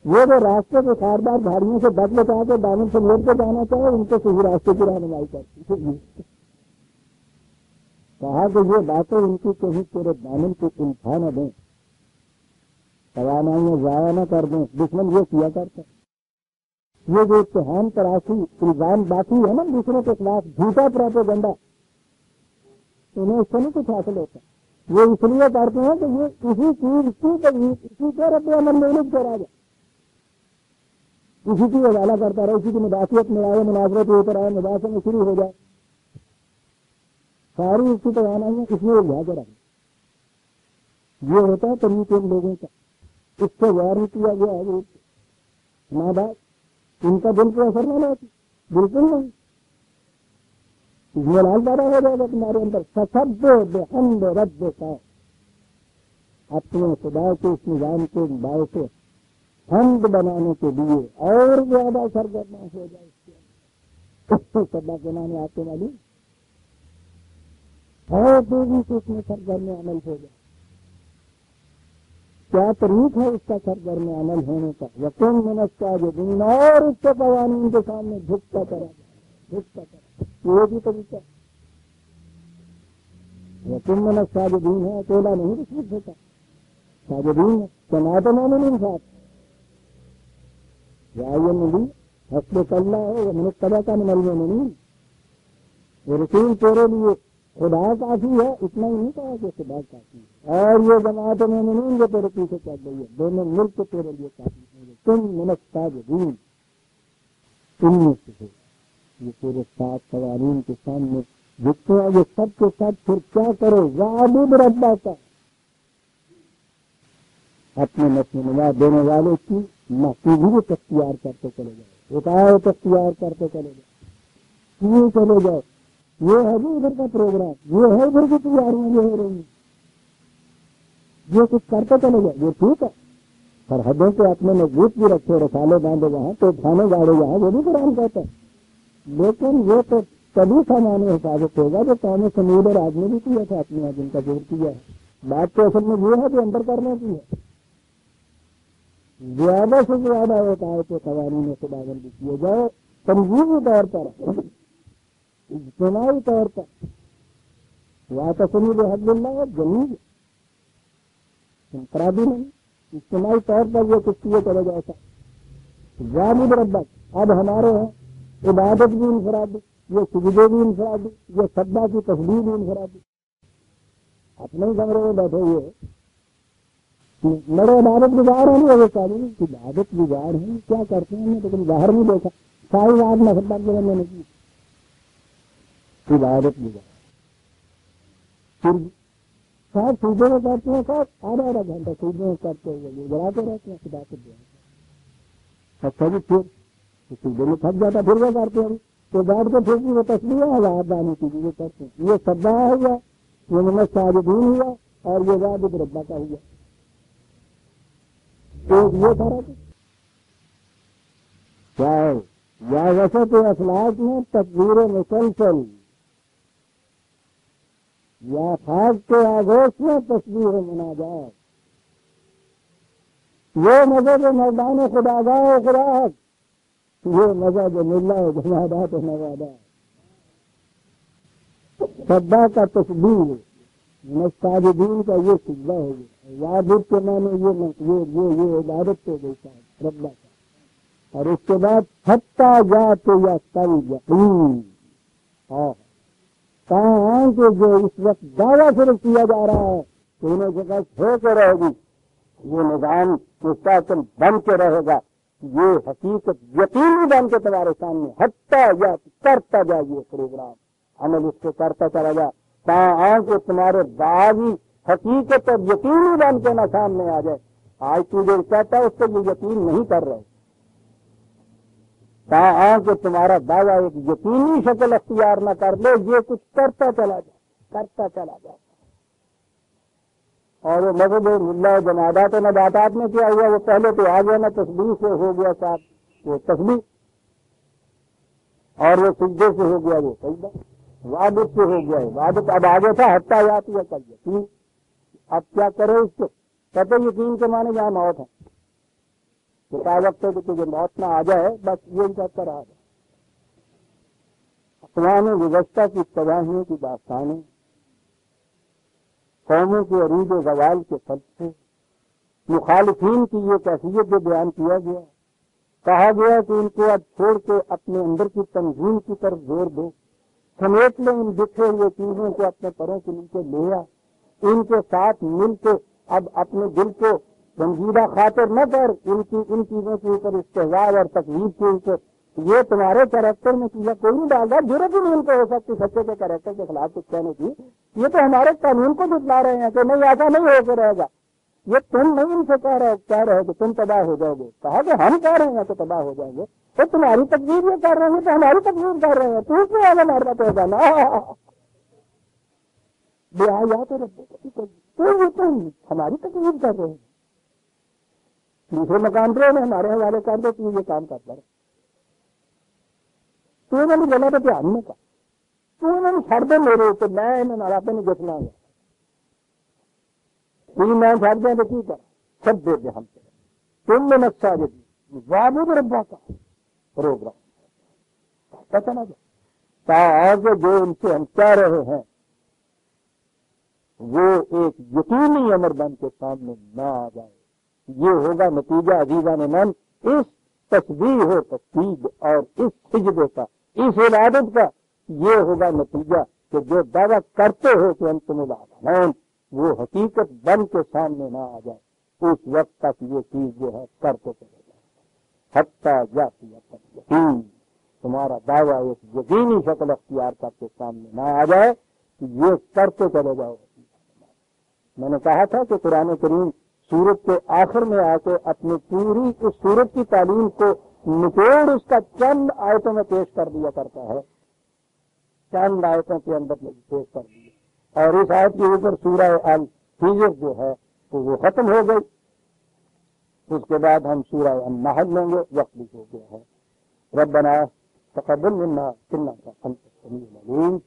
وہ جو راستے کے خاردار گاڑیوں سے بچ بچا کے دامن سے موڑ کے جانا چاہے ان کو صحیح راستے کی رہنمائی کرتی. کہا کہ یہ باتیں ان کی کہیں تیرے دامن کو الجھا نہ دیں، توانائیاں ضائع نہ کر دیں. دشمن یہ کیا کرتا ہے. یہ جو اتہام تراشی الزام باقی ہے نا دوسروں کے خلاف جھوٹا پروپیگنڈا، انہیں اس سے نہیں کچھ حاصل ہوتا. وہ اس لیے کرتے ہیں کہ یہ کسی چیز کی کے رد عمل میں الجھ کر آ جائے، اسی کی حوالہ کرتا رہے، اسی کی مدافعت میں آئے، مناظرت اوپر آئے، مباحثے میں شروع ہو جائے. ساری اس کی توانائیاں اس میں الجھا کر آئے. یہ ہوتا ہے طریق ان لوگوں کا. اس سے غور نہیں کیا گیا ہے ماں باپ ان کا دل پہ اثر نہ لاتی، بالکل نہیں. اس میں لال پیدا ہو جائے گا تمہارے اندر. فسبح بحمد ربک، اپنے خدا کے اس نظام کے باعث حمد بنانے کے لیے اور زیادہ سرگرم ہو جائے. اس کے سدا کے نام آتے والی اور تیزی سے اس میں سرگرم عمل ہو جائے. کیا طریق ہے اس کا سرگرم عمل ہونے کا؟ یقین من الساجدین، اور اس کے قوانین کے سامنے جھکتا چلا جائے. یہ بھی طریقہ تم میں ساجدین ہے، اکیلا نہیں رسول ہوتا، ساجدین جماعت مومنین ساتھ یا نبی حسبک اللہ ہے ومن اتبعک من المؤمنین، وہ رسول تیرے لیے خدا کافی ہے، اتنا ہی نہیں کہا کہ خدا کافی ہے، اور یہ جماعت مومنین جو تیرے پیچھے چل رہی ہے، دونوں مل کے تیرے لیے کافی ہے، تم من الساجدین، تم میں سے ہو۔ یہ پورے 7 قوانین کے سامنے جتنے ہیں یہ سب کے سب پھر کیا کرو، وعبد ربک، اپنے نفس نما دینے والے کی محفوظیت اختیار کرتے چلے جاؤ، اطاعت اختیار کرتے چلے جاؤ، کیوں چلے جاؤ، یہ ہے بھی ادھر کا پروگرام، یہ ہے ادھر کی تیاریاں جو ہو رہی ہیں، یہ کچھ کرتے چلے جاؤ، یہ ٹھیک ہے، سرحدوں کے اپنے مضبوط بھی رکھے، رسالے باندھے وہاں تو کھانے گاڑے وہاں، وہ بھی قرآن کہتا ہے، لیکن یہ تو کبھی سامان حفاظت ہوگا جو قوم سمود اور آدمی بھی کیا تھا اپنے جن کا ذکر کیا ہے، بات تو اصل میں یہ ہے کہ اندر کرنے کی ہے، زیادہ سے زیادہ ایک آیت کے قوانین سے پابندی کیے جائے، تنظیمی طور پر، اجتماعی طور پر، واعتصموا بحبل اللہ جمیعا، انفرادی نہیں، اجتماعی طور پر یہ کچھ کیے چلے جائے گا، وعبد ربک، اب ہمارے ہیں عبادت بھی انفرادی، یہ سجدے بھی انفرادی، یہ سجدہ کی تسبیح بھی انفرادی، اپنے ہی کمرے میں بیٹھے ہوئے میرے عبادت گزار ہیں، وہ تعلیم کی عبادت گزار ہیں، کیا کرتے ہیں لیکن باہر نہیں دیکھا، ساری رات مسجد کے بندے نے کی عبادت گزار، پھر ساتھ سوجے میں کرتے ہیں، ساتھ آدھا گھنٹہ سوجے میں کرتے ہوئے بڑھاتے رہتے ہیں خدا کے دعا، اچھا جی پھر سوجے میں تھک جاتا پھر وہ کرتے ہیں، تو بیٹھ کے پھر بھی وہ تصویر ہے دانی کی وہ کرتے ہیں، یہ سبا ہوا، یہ من الساجدین ہوا، اور یہ وعبد ربک کا ہوا، تو یہ سارا کیا ہے، یا وسط اخلاق میں تکبیر مسلسل، یا خاص کے آگوش میں تصویر مناجات، یہ مذہب مردان خدا گاہ اخراق، یہ مذہب ملا جمادات و نوادات، سبا کا تسبیح، مستاجدین کا یہ سجدہ ہو گیا، وعبد کے معنی یہ عبادت ہو گئی صاحب ربنا کا، اور اس کے بعد حتی جات یا کل یقین، کہاں کہ جو اس وقت دعویٰ صرف کیا جا رہا ہے کہ انہیں جگہ ہو کے رہے گی، یہ نظام مستقل بن کے رہے گا، یہ حقیقت یقینی بن کے تمہارے سامنے حتی یا کرتا جائے، یہ پروگرام عمل اس کو کرتا چلا جائے، کہاں کہ تمہارے باغی حقیقت اور یقینی بن کے نہ سامنے آ جائے، آج تو جو کہتا ہے اس کو یہ یقین نہیں کر رہے، کہاں کہ تمہارا دعویٰ ایک یقینی شکل اختیار نہ کر لے، یہ کچھ کرتا چلا جائے، کرتا چلا جائے، اور وہ مذہب ملا جمادات و نباتات میں کیا ہوا، وہ پہلے تو آ گیا نا تسبیح سے ہو گیا صاحب وہ تسبیح، اور وہ سجدے سے ہو گیا وہ سجدہ، وعبد سے ہو گیا عبادت، اب آگے تھا حتی یات یا کل یقین، اب کیا کرے اس کو، کہتے یقین کے معنی جہاں موت ہے، بتا وقت ہے کہ تجھے موت نہ آ جائے، بس یہ کہتا رہا ہے۔ اقوام گزشتہ کی تباہیوں کی داستانیں، قوموں کے عروج و زوال کے فلسفے، مخالفین کی یہ کیفیت جو بیان کیا گیا، کہا گیا کہ ان کو اب چھوڑ کے اپنے اندر کی تنظیم کی طرف زور دو، سمیٹ لیں ان بکھرے ہوئے چیزوں کو اپنے پروں کے نیچے لے آ، ان کے ساتھ مل کے اب اپنے دل کو سنجیدہ خاطر نہ کر، ان چیزوں کے اوپر استحزاء اور تقویب کے اوپر، یہ تمہارے کریکٹر میں چیزیں کوئی نہیں ڈالتا، ضرورت ہی نہیں ان کو ہو سکتی سچے کے کریکٹر کے خلاف کچھ کہنے کی، یہ تو ہمارے قانون کو جتلا رہے ہیں کہ نہیں ایسا نہیں ہو کے رہے گا، یہ تم نہیں ان سے کہہ رہے کہ تم تباہ ہو جاؤ گے، کہا کہ ہم کہہ رہے ہیں کہ تباہ ہو جائیں گے، تو تمہاری تقویب یہ کر رہے ہیں تو ہماری تقویب کر رہے ہیں، تو اس میں آگے مارنا تو ہوگا نا، تو ہماری تقویب کر رہے ہیں، دوسرے مقام پہ انہیں ہمارے حوالے کر دو، تو یہ کام کرتا رہے، تو انہوں نے بولا تو دھیان میں کا، تو انہوں نے چھڑ دے میرے اوپر، میں انہیں ناراض نہیں جتنا گا، میں چھڑ دیں تو کی کر سب دے دے ہم سے، تم نے نقشہ جو وعبد ربک کا پروگرام پتہ نہ جائے، تاکہ جو ان سے ہم کہہ رہے ہیں وہ ایک یقینی امر بن کے سامنے نہ آ جائے. یہ ہوگا نتیجہ عزیزان من اس تسبیح و تسبیح اور اس سجدے کا، اس عبادت کا. یہ ہوگا نتیجہ کہ جو دعویٰ کرتے ہو کہ انتم العالمون وہ حقیقت بن کے سامنے نہ آ جائے. اس وقت تک یہ چیز جو ہے کرتے چلے جائے حتیٰ جاتی یقین. تمہارا دعویٰ ایک یقینی شکل اختیار کر کے سامنے نہ آ جائے کہ یہ کرتے چلے جاؤ. میں نے کہا تھا کہ قرآن کریم سورت کے آخر میں آ کے اپنی پوری اس سورت کی تعلیم کو نچوڑ اس کا چند آیتوں میں پیش کر دیا کرتا ہے، چند آیتوں کے اندر پیش کر دیا، اور اس آیت کے اوپر سورہ الحجر جو ہے تو وہ ختم ہو گئی. اس کے بعد ہم سورہ النحل لیں گے، وقت بھی ہو گیا ہے. ربنا تقبل منا انک انت السمیع العلیم